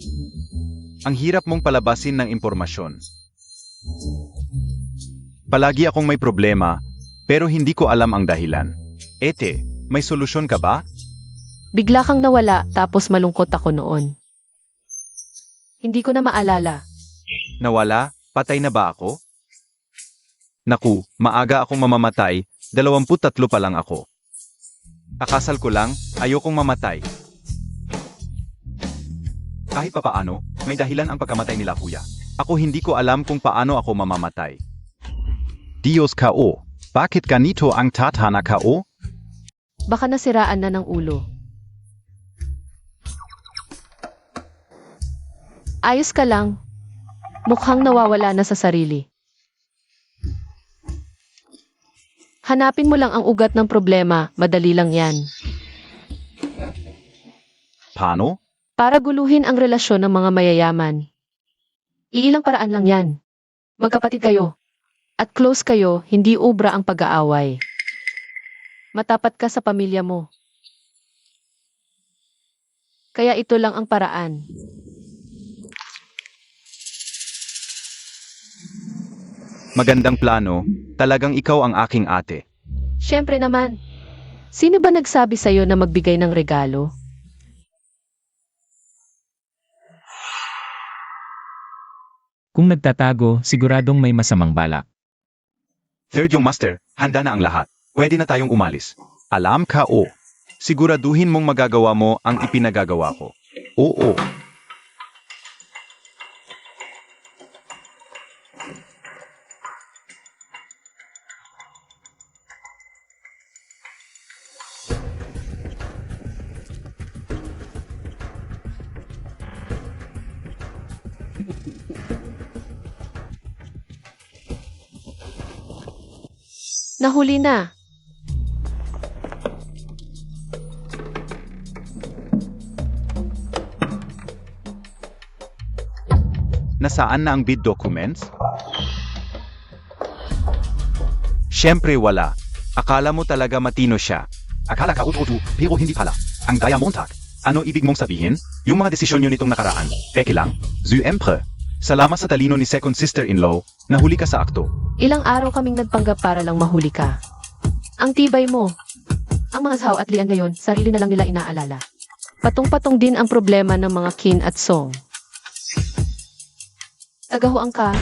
Ang hirap mong palabasin ng impormasyon. Palagi akong may problema, pero hindi ko alam ang dahilan. Ete, may solusyon ka ba? Bigla kang nawala tapos malungkot ako noon. Hindi ko na maalala. Nawala? Patay na ba ako? Naku, maaga akong mamamatay, 23 pa lang ako. Kakasal ko lang, ayokong mamatay. Kahit pa paano, may dahilan ang pagkamatay nila kuya. Ako hindi ko alam kung paano ako mamamatay. Dios K.O. Bakit ganito ang tatana K.O.? Baka nasiraan na ng ulo. Ayos ka lang. Mukhang nawawala na sa sarili. Hanapin mo lang ang ugat ng problema, madali lang yan. Paano? Para guluhin ang relasyon ng mga mayayaman. Iilang paraan lang yan. Magkapatid kayo. At close kayo, hindi ubra ang pag-aaway. Matapat ka sa pamilya mo. Kaya ito lang ang paraan. Magandang plano, talagang ikaw ang aking ate. Siyempre naman. Sino ba nagsabi sa'yo na magbigay ng regalo? Kung nagtatago, siguradong may masamang balak. Third yung master, handa na ang lahat. Pwede na tayong umalis. Alam K.O. Siguraduhin mong magagawa mo ang ipinagagawa ko. Oo. Nahuli na. Nasaan na ang bid documents? Siyempre wala. Akala mo talaga matino siya. Akala ka uto pero hindi pala. Ang Diamondtag. Ano ibig mong sabihin? Yung mga desisyon nyo nitong nakaraan. Peke lang. Syempre. Salamat sa talino ni second sister-in-law, nahuli ka sa akto. Ilang araw kaming nagpanggap para lang mahuli ka. Ang tibay mo. Ang mga Zhao at Lian ngayon, sarili na lang nila inaalala. Patong-patong din ang problema ng mga Qin at Song. Tagahuang ka.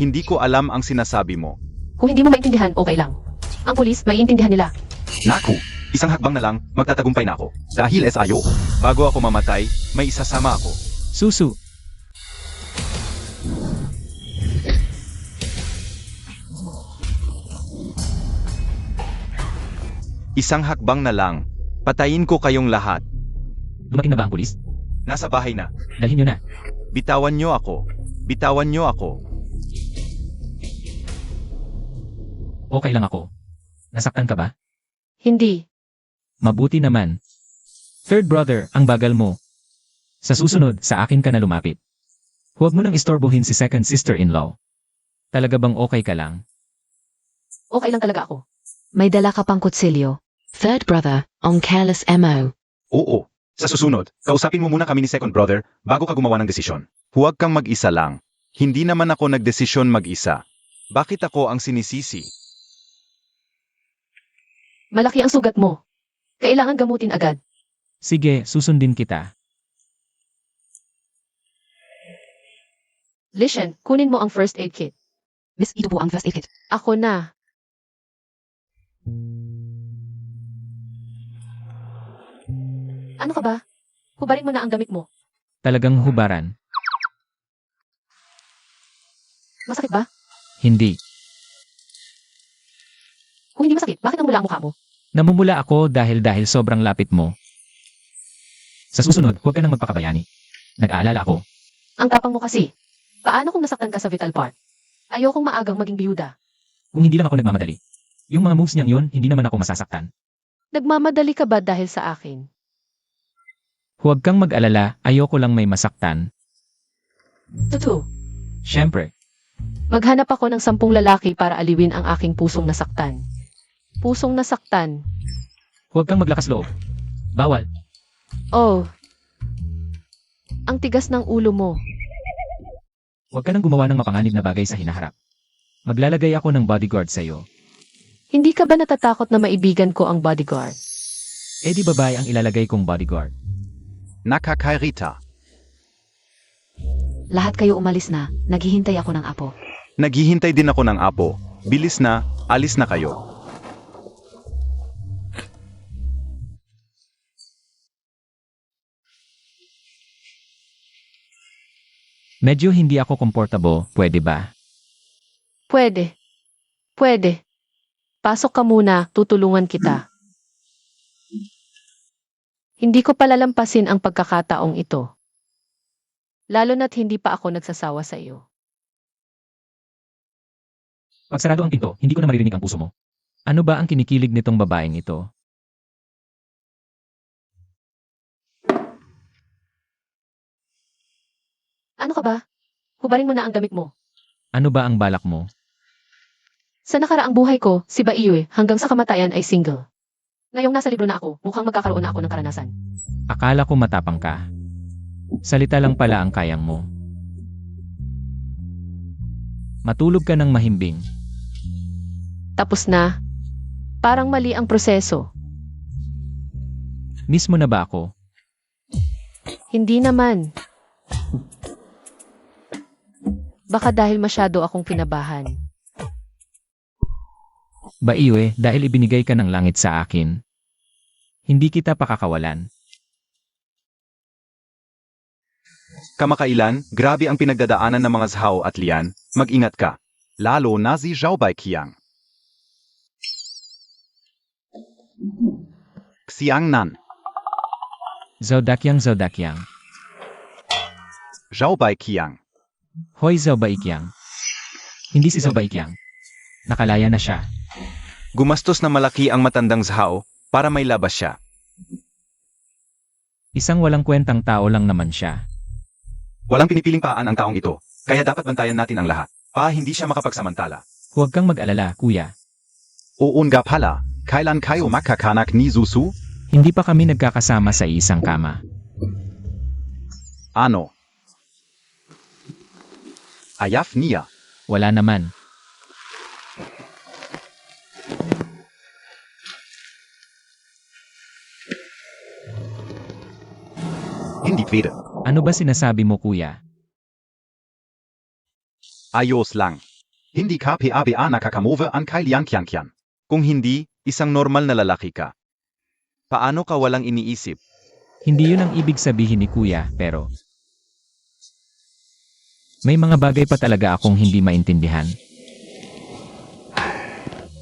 Hindi ko alam ang sinasabi mo. Kung hindi mo maintindihan, okay lang. Ang pulis, maiintindihan nila. Naku, isang hakbang na lang, magtatagumpay na ako. Dahil SIO. Bago ako mamatay, may isasama ako. Susu, Isang hakbang na lang. Patayin ko kayong lahat. dumating na ba ang pulis? Nasa bahay na. Dalhin nyo na. Bitawan niyo ako. Bitawan niyo ako. Okay lang ako. Nasaktan ka ba? Hindi. Mabuti naman. Third brother, ang bagal mo. Sa susunod, sa akin ka na lumapit. Huwag mo nang istorbohin si second sister-in-law. Talaga bang okay ka lang? Okay lang talaga ako. May dala ka pang kutsilyo. Third brother, on careless MO. Oo. Sa susunod, kausapin mo muna kami ni second brother bago ka gumawa ng desisyon. Huwag kang mag-isa lang. Hindi naman ako nagdesisyon mag-isa. Bakit ako ang sinisisi? Malaki ang sugat mo. Kailangan gamutin agad. Sige, susundin kita. Lishan, kunin mo ang first aid kit. Miss, ito po ang first aid kit. Ako na. Ano ka ba? Hubarin mo na ang damit mo. Talagang hubaran. Masakit ba? Hindi. Kung hindi masakit, bakit namula ang mukha mo? Namumula ako dahil sobrang lapit mo. Sa susunod, huwag ka nang magpakabayani. Nag-aalala ako. Ang tapang mo kasi. Paano kung nasaktan ka sa vital part? Ayokong maagang maging biyuda. Kung hindi lang ako nagmamadali. Yung mga moves niyang yun, hindi naman ako masasaktan. Nagmamadali ka ba dahil sa akin? Huwag kang mag-alala, ayoko lang may masaktan. Totoo. Siyempre, Maghanap ako ng 10 lalaki para aliwin ang aking pusong nasaktan. Pusong nasaktan. huwag kang maglakas loob. Bawal. Oh. Ang tigas ng ulo mo. Huwag ka nang gumawa ng mapanganib na bagay sa hinaharap. Maglalagay ako ng bodyguard sa'yo. Hindi ka ba natatakot na maibigan ko ang bodyguard? Eh di babae ang ilalagay kong bodyguard. Nakakairita. Lahat kayo umalis na. Naghihintay ako ng apo. Naghihintay din ako ng apo. Bilis na, alis na kayo. Medyo hindi ako komportable, pwede ba? Pwede. Pwede. Pasok ka muna, tutulungan kita. Hindi ko palalampasin ang pagkakataong ito. Lalo na't hindi pa ako nagsasawa sa iyo. Pag sarado ang pinto, hindi ko na maririnig ang puso mo. Ano ba ang kinikilig nitong babaeng ito? Ano ka ba? Hubarin mo na ang damit mo. Ano ba ang balak mo? Sa nakaraang buhay ko, si Baiyue hanggang sa kamatayan ay single. Ngayong nasa libro na ako, mukhang magkakaroon na ako ng karanasan. Akala ko matapang ka. Salita lang pala ang kayang mo. Matulog ka ng mahimbing. Tapos na. Parang mali ang proseso. Miss mo na ba ako? Hindi naman. Baka dahil masyado akong kinabahan. Baiwe, dahil ibinigay ka ng langit sa akin. Hindi kita pakakawalan. Kamakailan, grabe ang pinagdadaanan ng mga Zhao at Lian. Mag-ingat ka. Lalo na si Zhao Baiqiang. Xiangnan. Zaudakyang. Zhao Baiqiang. Hoy Zaubaikyang. Hindi si Zaubaikyang. Nakalaya na siya. Gumastos na malaki ang matandang Zhao para may labas siya. Isang walang kwentang tao lang naman siya. Walang pinipiling paan ang taong ito, kaya dapat bantayan natin ang lahat. Hindi siya makapagsamantala. Huwag kang mag-alala, kuya. Oo nga pala, Kailan kayo makakanak ni Susu? Hindi pa kami nagkakasama sa isang kama. Ano? Ayaf niya. Wala naman. Hindi pwede. Ano ba sinasabi mo, kuya? Ayos lang. Hindi ka PABA nakakamove ang kay Liang Qianqian. Kung hindi, isang normal na lalaki ka. Paano ka walang iniisip? Hindi yun ang ibig sabihin ni kuya, pero... May mga bagay pa talaga akong hindi maintindihan.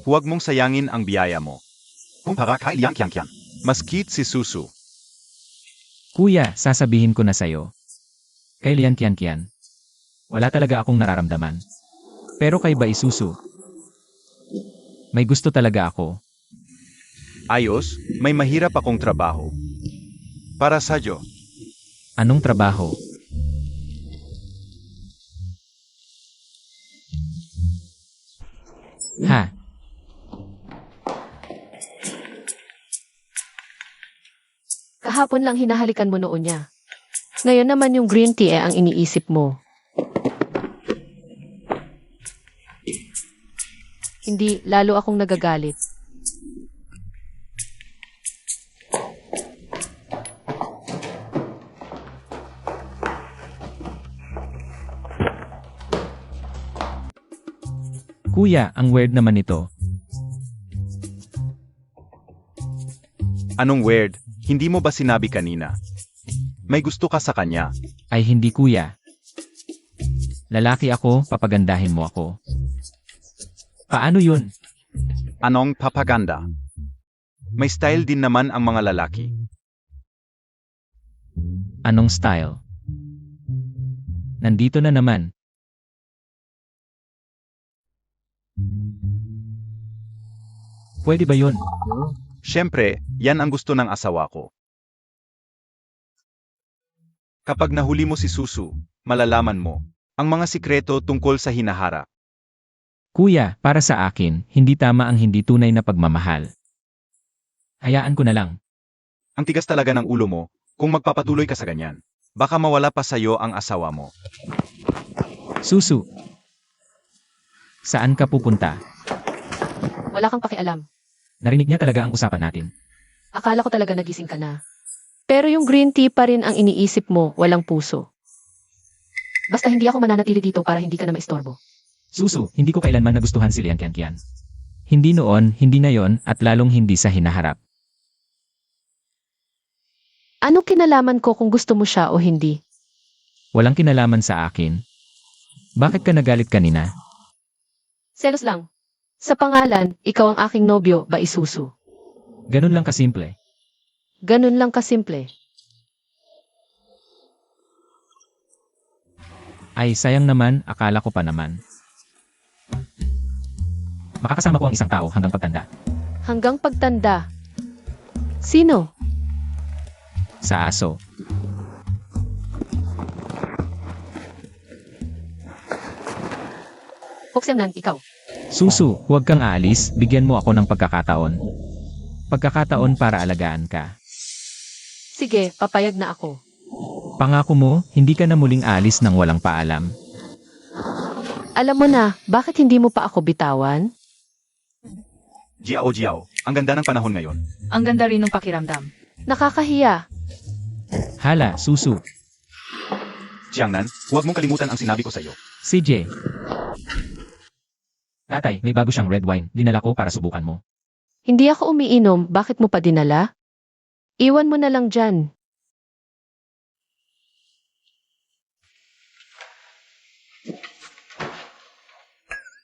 Huwag mong sayangin ang biyaya mo. Kumpara kay Liang Qianqian. Mas cute si Susu. Kuya, sasabihin ko na sa'yo. Kay Lian Qianqian. Wala talaga akong nararamdaman. Pero kay Bai Susu. May gusto talaga ako. Ayos, may mahirap akong trabaho. Para sa'yo. Anong trabaho? Ha? Kahapon lang hinahalikan mo noon niya. Ngayon naman yung green tea ang iniisip mo. Hindi, lalo akong nagagalit. Kuya, ang weird naman ito. Anong weird? Hindi mo ba sinabi kanina? May gusto ka sa kanya. Ay hindi kuya. Lalaki ako, papagandahin mo ako. Paano yun? Anong papaganda? May style din naman ang mga lalaki. Anong style? Nandito na naman. Pwede ba yun? Siyempre, yan ang gusto ng asawa ko. Kapag nahuli mo si Susu, malalaman mo ang mga sikreto tungkol sa hinaharap. Kuya, para sa akin, hindi tama ang hindi tunay na pagmamahal. Hayaan ko na lang. Ang tigas talaga ng ulo mo kung magpapatuloy ka sa ganyan. Baka mawala pa sa'yo ang asawa mo. Susu. Saan ka pupunta? Wala kang pakialam. Narinig niya talaga ang usapan natin. Akala ko talaga nagising ka na. Pero yung green tea pa rin ang iniisip mo, walang puso. Basta hindi ako mananatili dito para hindi ka na maistorbo. Susu, hindi ko kailanman nagustuhan si Lian Qianqian. Hindi noon, hindi ngayon, at lalong hindi sa hinaharap. Ano kinalaman ko kung gusto mo siya o hindi? Walang kinalaman sa akin. Bakit ka nagalit kanina? Selos lang. Sa pangalan, ikaw ang aking nobyo, Bai Susu. Ganun lang kasimple. Ganun lang kasimple. Ay, sayang naman, akala ko pa naman. Makakasama ko ang isang tao hanggang pagtanda. Hanggang pagtanda. Sino? Sa aso. Hoksyanan, ikaw. Susu, huwag kang aalis, bigyan mo ako ng pagkakataon. Pagkakataon para alagaan ka. Sige, papayag na ako. Pangako mo, hindi ka na muling aalis nang walang paalam. Alam mo na, bakit hindi mo pa ako bitawan? Jiao Jiao, ang ganda ng panahon ngayon. Ang ganda rin ng pakiramdam. Nakakahiya. Hala, Susu. Jiangnan, huwag mong kalimutan ang sinabi ko sa iyo. CJ. Tatay, may bago siyang red wine. Dinala ko para subukan mo. Hindi ako umiinom, bakit mo pa dinala? Iwan mo na lang dyan.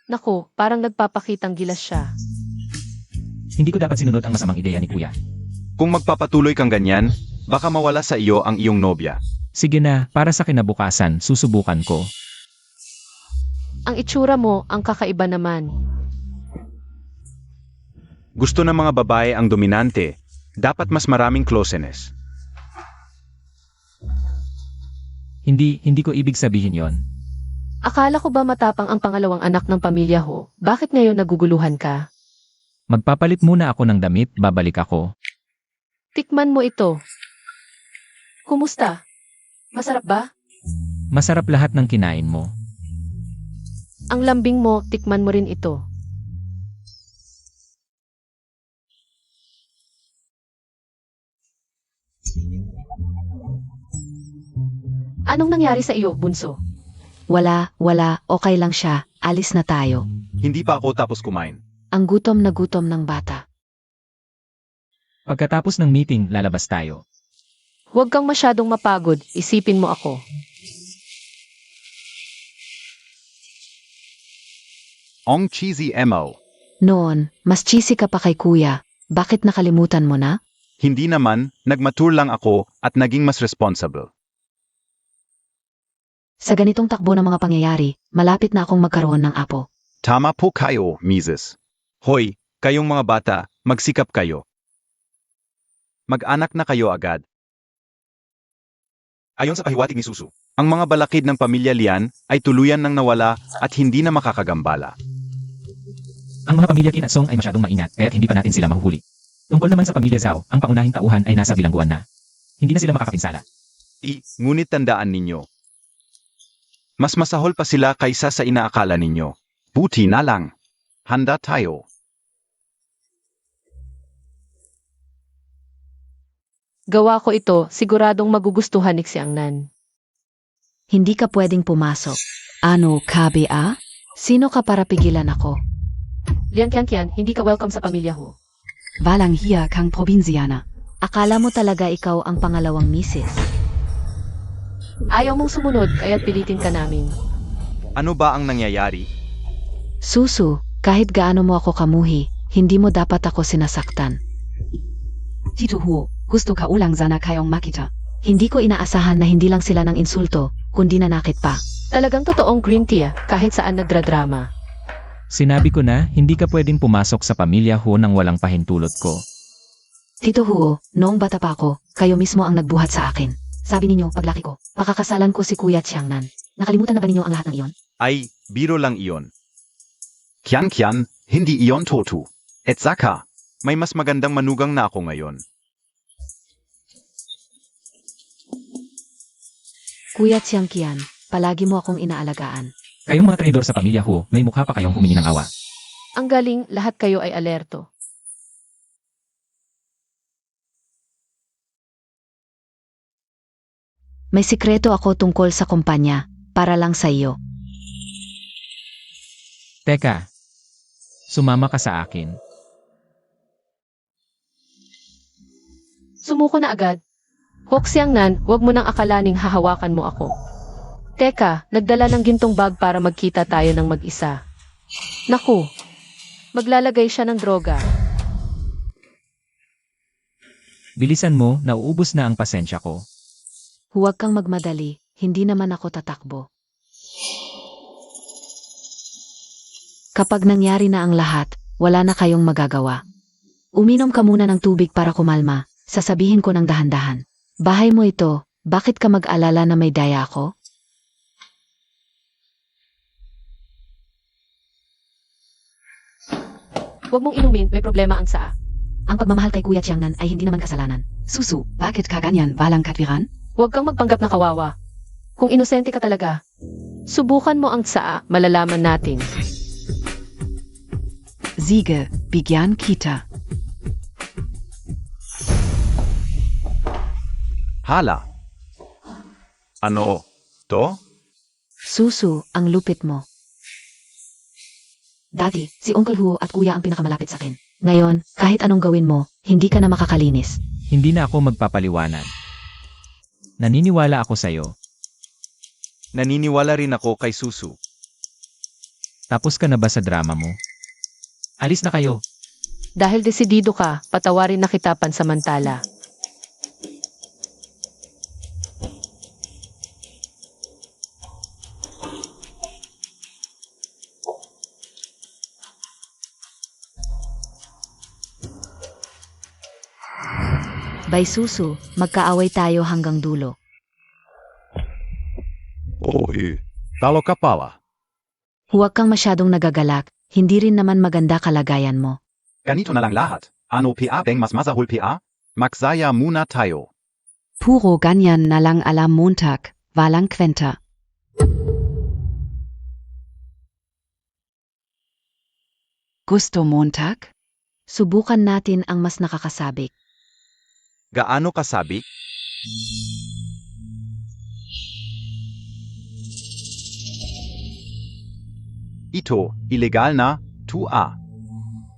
Naku, parang nagpapakitang gilas siya. Hindi ko dapat sinunod ang masamang ideya ni Kuya. Kung magpapatuloy kang ganyan, baka mawala sa iyo ang iyong nobya. Sige na, para sa kinabukasan, susubukan ko. Ang itsura mo, ang kakaiba naman. Gusto ng mga babae ang dominante, dapat mas maraming closeness. Hindi ko ibig sabihin yon. Akala ko ba matapang ang pangalawang anak ng pamilya ho? Bakit ngayon naguguluhan ka? Magpapalit muna ako ng damit, babalik ako. Tikman mo ito. Kumusta? Masarap ba? Masarap lahat ng kinain mo. Ang lambing mo, tikman mo rin ito. Anong nangyari sa iyo, bunso? Wala, okay lang siya. Alis na tayo. Hindi pa ako tapos kumain. Ang gutom na gutom ng bata. Pagkatapos ng meeting, lalabas tayo. Huwag kang masyadong mapagod, isipin mo ako. Ong cheesy mo. Noon, mas cheesy ka pa kay kuya. Bakit nakalimutan mo na? Hindi naman, nagmature lang ako at naging mas responsible. Sa ganitong takbo ng mga pangyayari, malapit na akong magkaroon ng apo. Tama po kayo, Mrs. Hoy, kayong mga bata, magsikap kayo. Mag-anak na kayo agad. Ayon sa pahiwatig ni Susu, ang mga balakid ng pamilya Lian ay tuluyan nang nawala at hindi na makakagambala. Ang mga pamilya Qin at Song ay masyadong maingat, kaya't hindi pa natin sila mahuhuli. Tungkol naman sa pamilya Zhao, ang pangunahing tauhan ay nasa bilangguan na. Hindi na sila makakapinsala. Ngunit tandaan ninyo. Mas masahol pa sila kaysa sa inaakala ninyo. Buti na lang. Handa tayo. Gawa ko ito, siguradong magugustuhan ni Xiangnan. Hindi ka pwedeng pumasok. Ano, kabe a? Sino ka para pigilan ako? Lian Qianqian, hindi ka welcome sa pamilya ho. Walang hiya kang probinsiana. Akala mo talaga ikaw ang pangalawang misis. Ayaw mong sumunod, kaya't pilitin ka namin. Ano ba ang nangyayari? Susu, kahit gaano mo ako kamuhi, hindi mo dapat ako sinasaktan. Tito Huo, gusto ka ulang sana kayong makita. Hindi ko inaasahan na hindi lang sila ng insulto, kundi nanakit pa. Talagang totoong green tea, kahit saan nagdradrama. Sinabi ko na, hindi ka pwedeng pumasok sa pamilya Ho nang walang pahintulot ko. Tito Huo, noong bata pa ako, kayo mismo ang nagbuhat sa akin. Sabi ninyo, paglaki ko, pakakasalan ko si Kuya Xiangnan. Nakalimutan na ba ninyo ang lahat ng iyon? Ay, biro lang iyon. Qian, hindi iyon totu. Et saka, may mas magandang manugang na ako ngayon. Kuya Xiangqian, palagi mo akong inaalagaan. Kayong mga traidor sa pamilya Ho, may mukha pa kayong humingi ng awa. Ang galing, lahat kayo ay alerto. May sikreto ako tungkol sa kumpanya, para lang sa iyo. Teka, sumama ka sa akin. Sumuko na agad. Hok Xiangnan, huwag mo nang akalaning hahawakan mo ako. Teka, nagdala ng gintong bag para magkita tayo ng mag-isa. Naku, maglalagay siya ng droga. Bilisan mo, nauubos na ang pasensya ko. Huwag kang magmadali, hindi naman ako tatakbo. Kapag nangyari na ang lahat, wala na kayong magagawa. Uminom ka muna ng tubig para kumalma, sasabihin ko ng dahan-dahan. Bahay mo ito, bakit ka mag-alala na may daya ako? Huwag mong inumin, may problema ang saa. Ang pagmamahal kay Kuya Xiangnan ay hindi naman kasalanan. Susu, bakit ka ganyan? Walang katwiran? Huwag kang magpanggap na kawawa. Kung inosente ka talaga, subukan mo ang saa, malalaman natin. Siege, bigyan kita. Hala. Ano? To? Susu, ang lupit mo. Dati, si Uncle Huo at Kuya ang pinakamalapit sa akin. Ngayon, kahit anong gawin mo, hindi ka na makakalinis. Hindi na ako magpapaliwanag. Naniniwala ako sa'yo. Naniniwala rin ako kay Susu. Tapos ka na ba sa drama mo? Alis na kayo. Dahil desidido ka, patawarin na kita pansamantala. By Susu, magkaaway tayo hanggang dulo. Oy, talo ka pala. Huwag kang masyadong nagagalak, hindi rin naman maganda kalagayan mo. Ganito na lang lahat. Ano PA bang mas masahol PA? Magsaya muna tayo. Puro ganyan na lang alam Montag, walang kwenta. Gusto Montag? Subukan natin ang mas nakakasabik. Gaano kasabi? Ito, illegal na, 2A.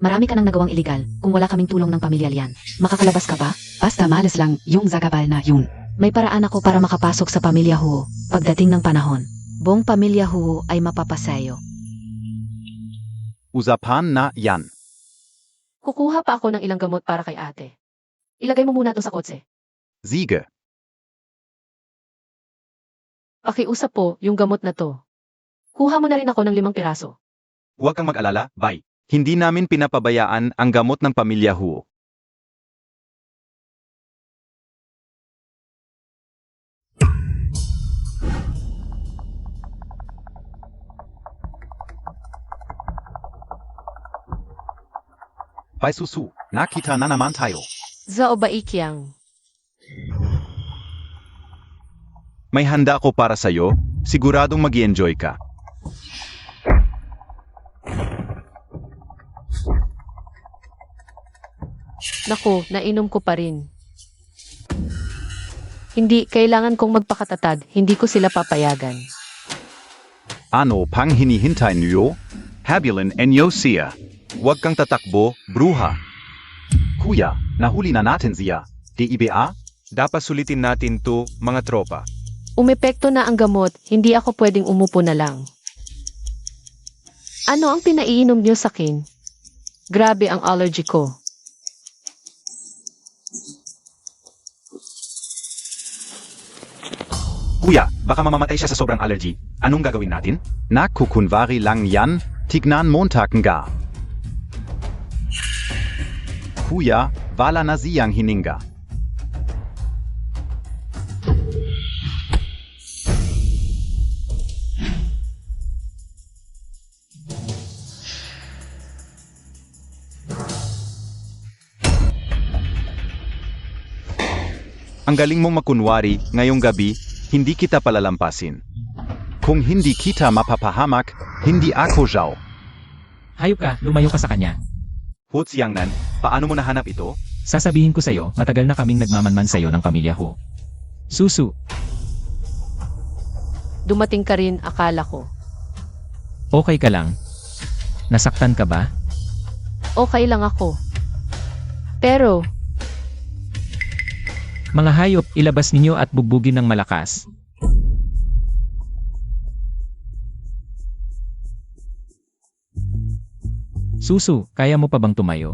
Marami ka nang nagawang iligal kung wala kaming tulong ng pamilya Lian. Makakalabas ka ba? Basta malis lang yung zagabal na yun. May paraan ako para makapasok sa pamilya Huo pagdating ng panahon. Buong pamilya Huo ay mapapasayo. Usapan na yan. Kukuha pa ako ng ilang gamot para kay ate. Ilagay mo muna to sa kotse. Sige. Pakiusap po yung gamot na to. Kuha mo na rin ako ng 5 piraso. Huwag kang mag-alala, bye. Hindi namin pinapabayaan ang gamot ng pamilya Huo. Pai Susu, nakita na naman tayo. Zao ba ikyang? May handa ko para sa'yo, siguradong mag-enjoy ka. Naku, nainom ko pa rin. Hindi, kailangan kong magpakatatag. Hindi ko sila papayagan. Ano pang hinihintay niyo? Habulin enyo siya. Huwag kang tatakbo, bruha. Kuya, nahuli na natin siya. DIBA? Dapat sulitin natin to, mga tropa. Umepekto na ang gamot, hindi ako pwedeng umupo na lang. Ano ang pinaiinom niyo sa akin? Grabe ang allergy ko. Kuya, baka mamamatay siya sa sobrang allergy. Anong gagawin natin? Nakukunwari lang yan, tignan Montag nga. Kuya, wala na siyang hininga. Ang galing mong makunwari, ngayong gabi, hindi kita palalampasin. Kung hindi kita mapapahamak, hindi ako Zhao. Hayop ka, lumayo ka sa kanya. Hot siyang nan, paano mo nahanap ito? Sasabihin ko sa'yo, matagal na kaming nagmamanman sa'yo ng pamilya Huo. Susu, Dumating ka rin, akala ko. okay ka lang? Nasaktan ka ba? Okay lang ako. Pero, Mga hayop, ilabas ninyo at bugbugin ng malakas. Susu, kaya mo pa bang tumayo?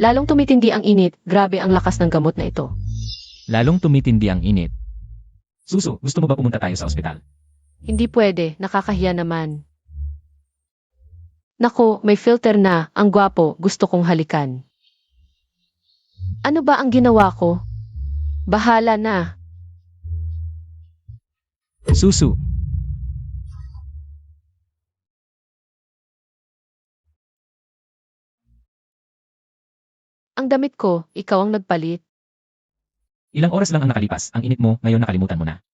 lalong tumitindi ang init, grabe ang lakas ng gamot na ito. Lalong tumitindi ang init. Susu, gusto mo ba pumunta tayo sa ospital? Hindi pwede, nakakahiya naman. Nako, may filter na, ang gwapo, gusto kong halikan. Ano ba ang ginawa ko? Bahala na. Susu, Ang damit ko, ikaw ang nagpalit. ilang oras lang ang nakalipas, ang init mo, ngayon nakalimutan mo na.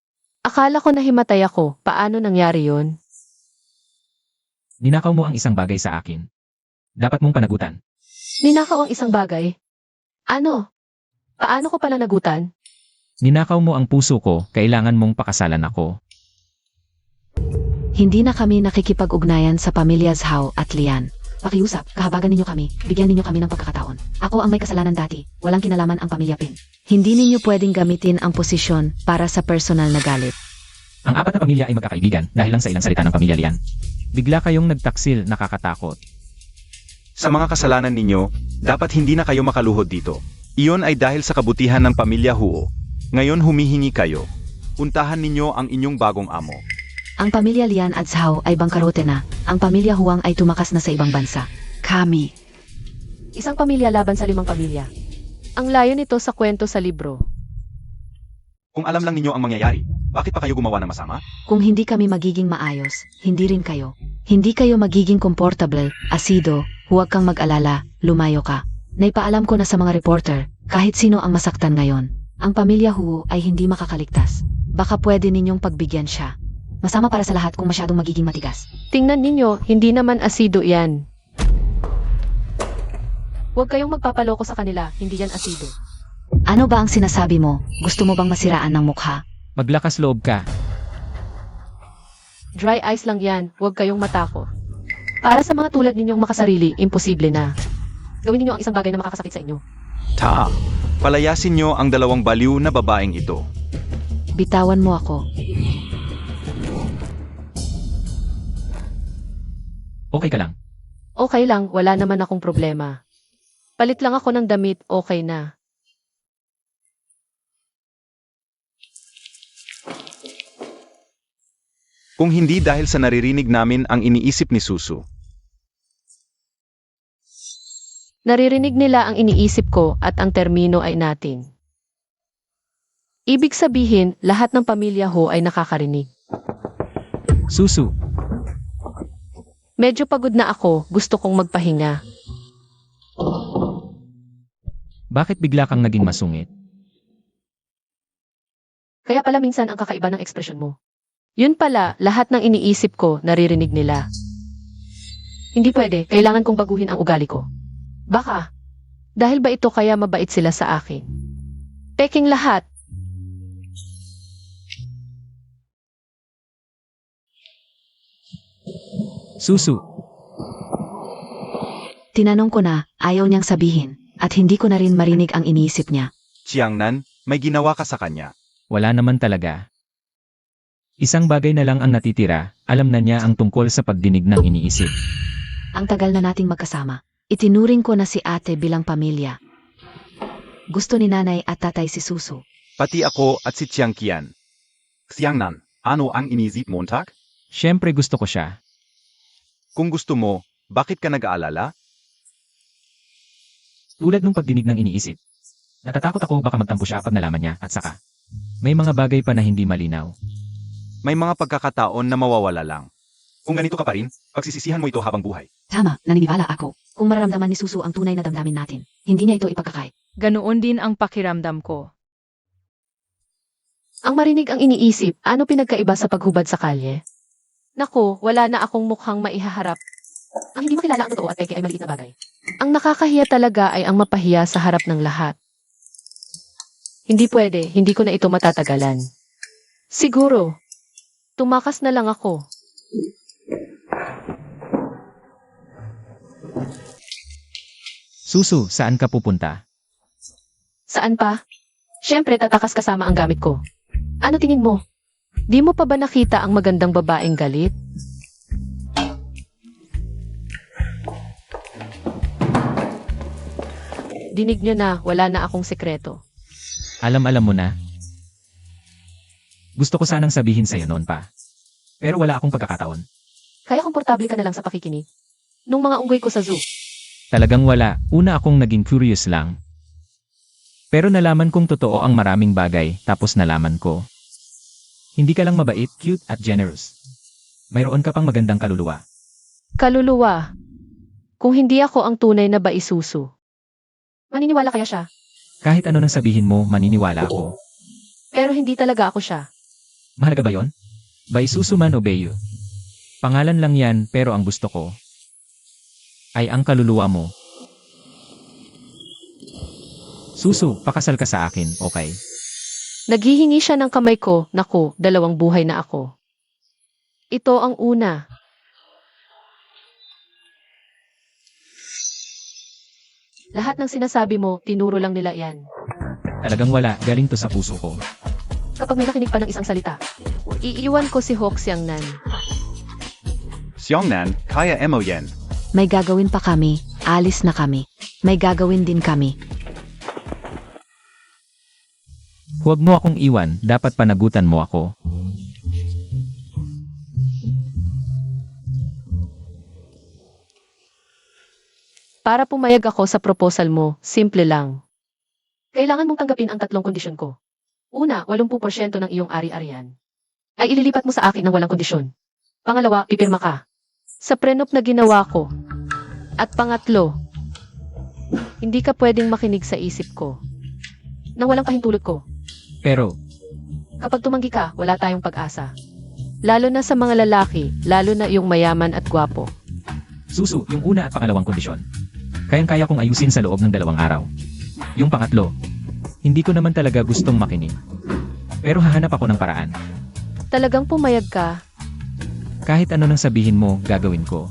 Akala ko nahimatay ako, paano nangyari yon? Ninakaw mo ang isang bagay sa akin. Dapat mong panagutan. Ninakaw ang isang bagay. Ano? Paano ko pala nagutan? Ninakaw mo ang puso ko, kailangan mong pakasalan ako. Hindi na kami nakikipag-ugnayan sa pamilya Zhao at Lian. Pakiusap, kahabagan ninyo kami, bigyan ninyo kami ng pagkakataon. Ako ang may kasalanan dati, walang kinalaman ang pamilya Pin. Hindi ninyo pwedeng gamitin ang posisyon para sa personal na galit. Ang 4 na pamilya ay magkakaibigan dahil lang sa ilang salita ng pamilya Lian. Bigla kayong nagtaksil, nakakatakot. Sa mga kasalanan ninyo, dapat hindi na kayo makaluhod dito. Iyon ay dahil sa kabutihan ng pamilya Huo. Ngayon humihingi kayo. Puntahan ninyo ang inyong bagong amo. Ang pamilya Lian at Zhao ay bangkarote na, ang pamilya Huang ay tumakas na sa ibang bansa. Kami. Isang pamilya laban sa 5 pamilya. Ang layo nito sa kwento sa libro. Kung alam lang ninyo ang mangyayari, Bakit pa kayo gumawa ng masama? Kung hindi kami magiging maayos, hindi rin kayo. Hindi kayo magiging comfortable, asido, huwag kang mag-alala, lumayo ka. Naipaalam ko na sa mga reporter, kahit sino ang masaktan ngayon. Ang pamilya Hu ay hindi makakaligtas. Baka pwede ninyong pagbigyan siya. Masama para sa lahat kung masyadong magiging matigas. Tingnan ninyo, hindi naman asido yan. Huwag kayong magpapaloko sa kanila, hindi yan asido. Ano ba ang sinasabi mo? Gusto mo bang masiraan ng mukha? Maglakas loob ka. Dry ice lang yan, huwag kayong matakot. Para sa mga tulad ninyong makasarili, imposible na. Gawin ninyo ang isang bagay na makakasakit sa inyo. Ta, palayasin niyo ang dalawang baliw na babaeng ito. Bitawan mo ako. Okay ka lang. Okay lang, wala naman akong problema. Palit lang ako ng damit, okay na. Kung hindi dahil sa naririnig namin ang iniisip ni Susu. Naririnig nila ang iniisip ko at ang termino ay natin. Ibig sabihin, lahat ng pamilya Ho ay nakakarinig. Susu, Medyo pagod na ako, gusto kong magpahinga. bakit bigla kang naging masungit? Kaya pala minsan ang kakaiba ng ekspresyon mo. Yun pala, lahat ng iniisip ko, naririnig nila. Hindi pwede, kailangan kong baguhin ang ugali ko. Baka, dahil ba ito kaya mabait sila sa akin? Peking lahat. Susu, Tinanong ko na, ayaw niyang sabihin, at hindi ko na rin marinig ang iniisip niya. Chiangnan, may ginawa ka sa kanya. wala naman talaga. Isang bagay na lang ang natitira, alam na niya ang tungkol sa pagdinig ng iniisip. Ang tagal na nating magkasama. Itinuring ko na si ate bilang pamilya. Gusto ni nanay at tatay si Susu. Pati ako at si Chiang Qian. Xiangnan, ano ang inisip Montag? Siyempre gusto ko siya. Kung gusto mo, bakit ka nag-aalala? Tulad ng pagdinig ng iniisip. Natatakot ako baka magtampo siya pag nalaman niya at saka. May mga bagay pa na hindi malinaw. May mga pagkakataon na mawawala lang. Kung ganito ka pa rin, pagsisisihan mo ito habang buhay. Tama, naniniwala ako. Kung mararamdaman ni Susu ang tunay na damdamin natin, hindi niya ito ipagkakait. Ganoon din ang pakiramdam ko. Ang marinig ang iniisip, ano pinagkaiba sa paghubad sa kalye? Naku, wala na akong mukhang maihaharap. Ang hindi makilala ang totoo at peke ay maliit na bagay. Ang nakakahiya talaga ay ang mapahiya sa harap ng lahat. Hindi pwede, hindi ko na ito matatagalan. Siguro, tumakas na lang ako. Susu, saan ka pupunta? Saan pa? Siyempre, tatakas kasama ang gamit ko. Ano tingin mo? Di mo pa ba nakita ang magandang babaeng galit? Dinig nyo na, wala na akong sekreto. Alam mo na. Gusto ko sanang sabihin sa'yo noon pa. Pero wala akong pagkakataon. Kaya komportable ka na lang sa pakikinig. Nung mga unggoy ko sa zoo. Talagang wala, una akong naging curious lang. Pero nalaman kong totoo ang maraming bagay, tapos nalaman ko. Hindi ka lang mabait, cute, at generous. Mayroon ka pang magandang kaluluwa. Kaluluwa. Kung hindi ako ang tunay na baisusu. Maniniwala kaya siya? Kahit ano nang sabihin mo, maniniwala ako. Pero hindi talaga ako siya. Mahalaga ba yon? Baisusu man o Beyo. Pangalan lang yan, pero ang gusto ko ay ang kaluluwa mo. Susu, pakasal ka sa akin, okay? Naghihingi siya ng kamay ko, naku, 2 buhay na ako. Ito ang una. Lahat ng sinasabi mo, tinuro lang nila yan. Talagang wala, galing to sa puso ko. Kapag may nakinig pa ng isang salita, iiwan ko si Hawk Xiangnan. Xiangnan, kaya mo yan. May gagawin pa kami, alis na kami. May gagawin din kami. Huwag mo akong iwan, dapat panagutan mo ako. Para pumayag ako sa proposal mo, simple lang. Kailangan mong tanggapin ang 3 kondisyon ko. Una, 80% ng iyong ari-arian ay ililipat mo sa akin ng walang kondisyon. Pangalawa, pipirma ka sa prenup na ginawa ko. At pangatlo, hindi ka pwedeng makinig sa isip ko nang walang pahintulot ko. Pero, Kapag tumanggi ka, wala tayong pag-asa. Lalo na sa mga lalaki, lalo na yung mayaman at gwapo. Susu, yung una at pangalawang kondisyon. Kayang-kaya kong ayusin sa loob ng 2 araw. Yung pangatlo, hindi ko naman talaga gustong makinig. Pero hahanap ako ng paraan. Talagang pumayag ka. Kahit ano nang sabihin mo, gagawin ko.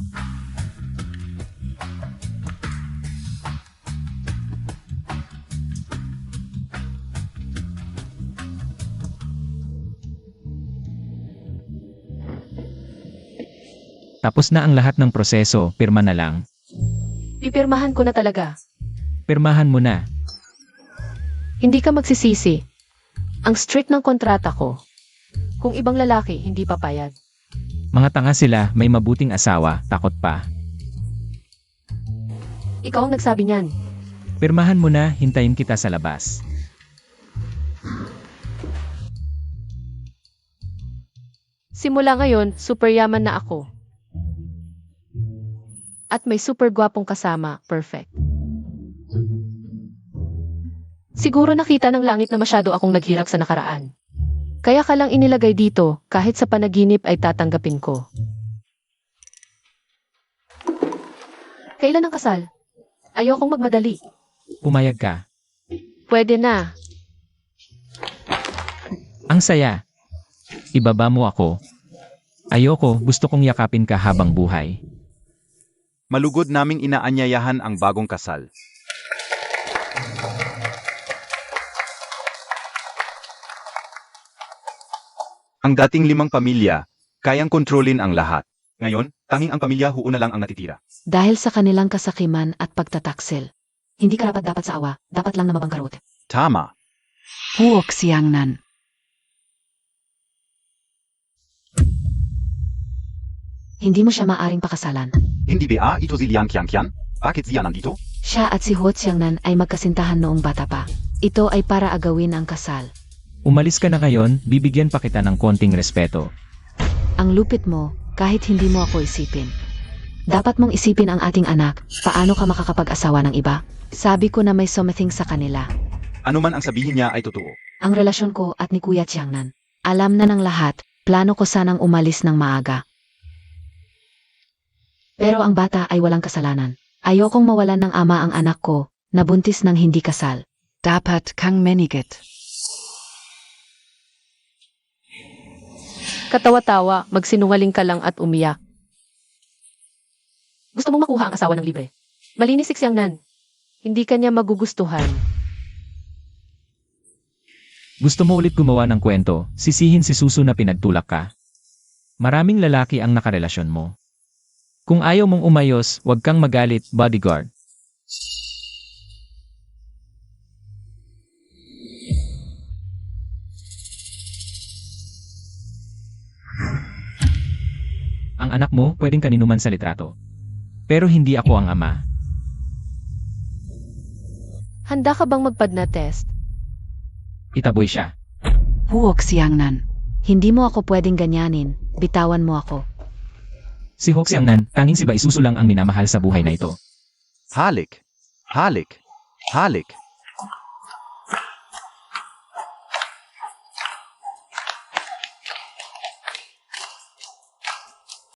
Tapos na ang lahat ng proseso, pirma na lang. Pipirmahan ko na talaga. Pirmahan mo na. Hindi ka magsisisi. Ang strict ng kontrata ko. Kung ibang lalaki, hindi papayag. Mga tanga sila, may mabuting asawa, takot pa. Ikaw ang nagsabi niyan. Pirmahan mo na, hintayin kita sa labas. Simula ngayon, super yaman na ako. At may super gwapong kasama, perfect. Siguro nakita ng langit na masyado akong naghirap sa nakaraan. Kaya ka lang inilagay dito, kahit sa panaginip ay tatanggapin ko. Kailan ang kasal? Ayokong magmadali. Pumayag ka. Pwede na. Ang saya. Ibaba mo ako. Ayoko, gusto kong yakapin ka habang buhay. Malugod naming inaanyayahan ang bagong kasal. Ang dating 5 pamilya, kayang kontrolin ang lahat. Ngayon, tanging ang pamilya Huo na lang ang natitira. Dahil sa kanilang kasakiman at pagtataksil. Hindi karapat dapat sa awa, dapat lang na mabangkarot. Tama. Huwag siyangnan. Hindi mo siya maaring pakasalan. Hindi ba ito si Liang Qianqian? Bakit siya nandito? Siya at si Huo Xiangnan ay magkasintahan noong bata pa. Ito ay para agawin ang kasal. Umalis ka na ngayon, bibigyan pa kita ng konting respeto. Ang lupit mo, kahit hindi mo ako isipin. Dapat mong isipin ang ating anak, paano ka makakapag-asawa ng iba? Sabi ko na may something sa kanila. Ano man ang sabihin niya ay totoo. Ang relasyon ko at ni Kuya Xiangnan. Alam na ng lahat, plano ko sanang umalis ng maaga. Pero ang bata ay walang kasalanan. Ayokong mawalan ng ama ang anak ko, nabuntis ng hindi kasal. Dapat kang menigit. Katawa-tawa, magsinungaling ka lang at umiyak. Gusto mong makuha ang asawa ng libre. Malinis si Xiangnan. Hindi ka niya magugustuhan. Gusto mo ulit gumawa ng kwento, sisihin si Susu na pinagtulak ka. Maraming lalaki ang nakarelasyon mo. Kung ayaw mong umayos, huwag kang magalit, bodyguard. Ang anak mo, pwedeng kaninuman sa litrato. Pero hindi ako ang ama. Handa ka bang magpadna test? Itaboy siya. Huwag siyangnan. Hindi mo ako pwedeng ganyanin, bitawan mo ako. Si Huo Xiangnan, tanging si Bai Susu lang ang minamahal sa buhay na ito. Halik. Halik. Halik.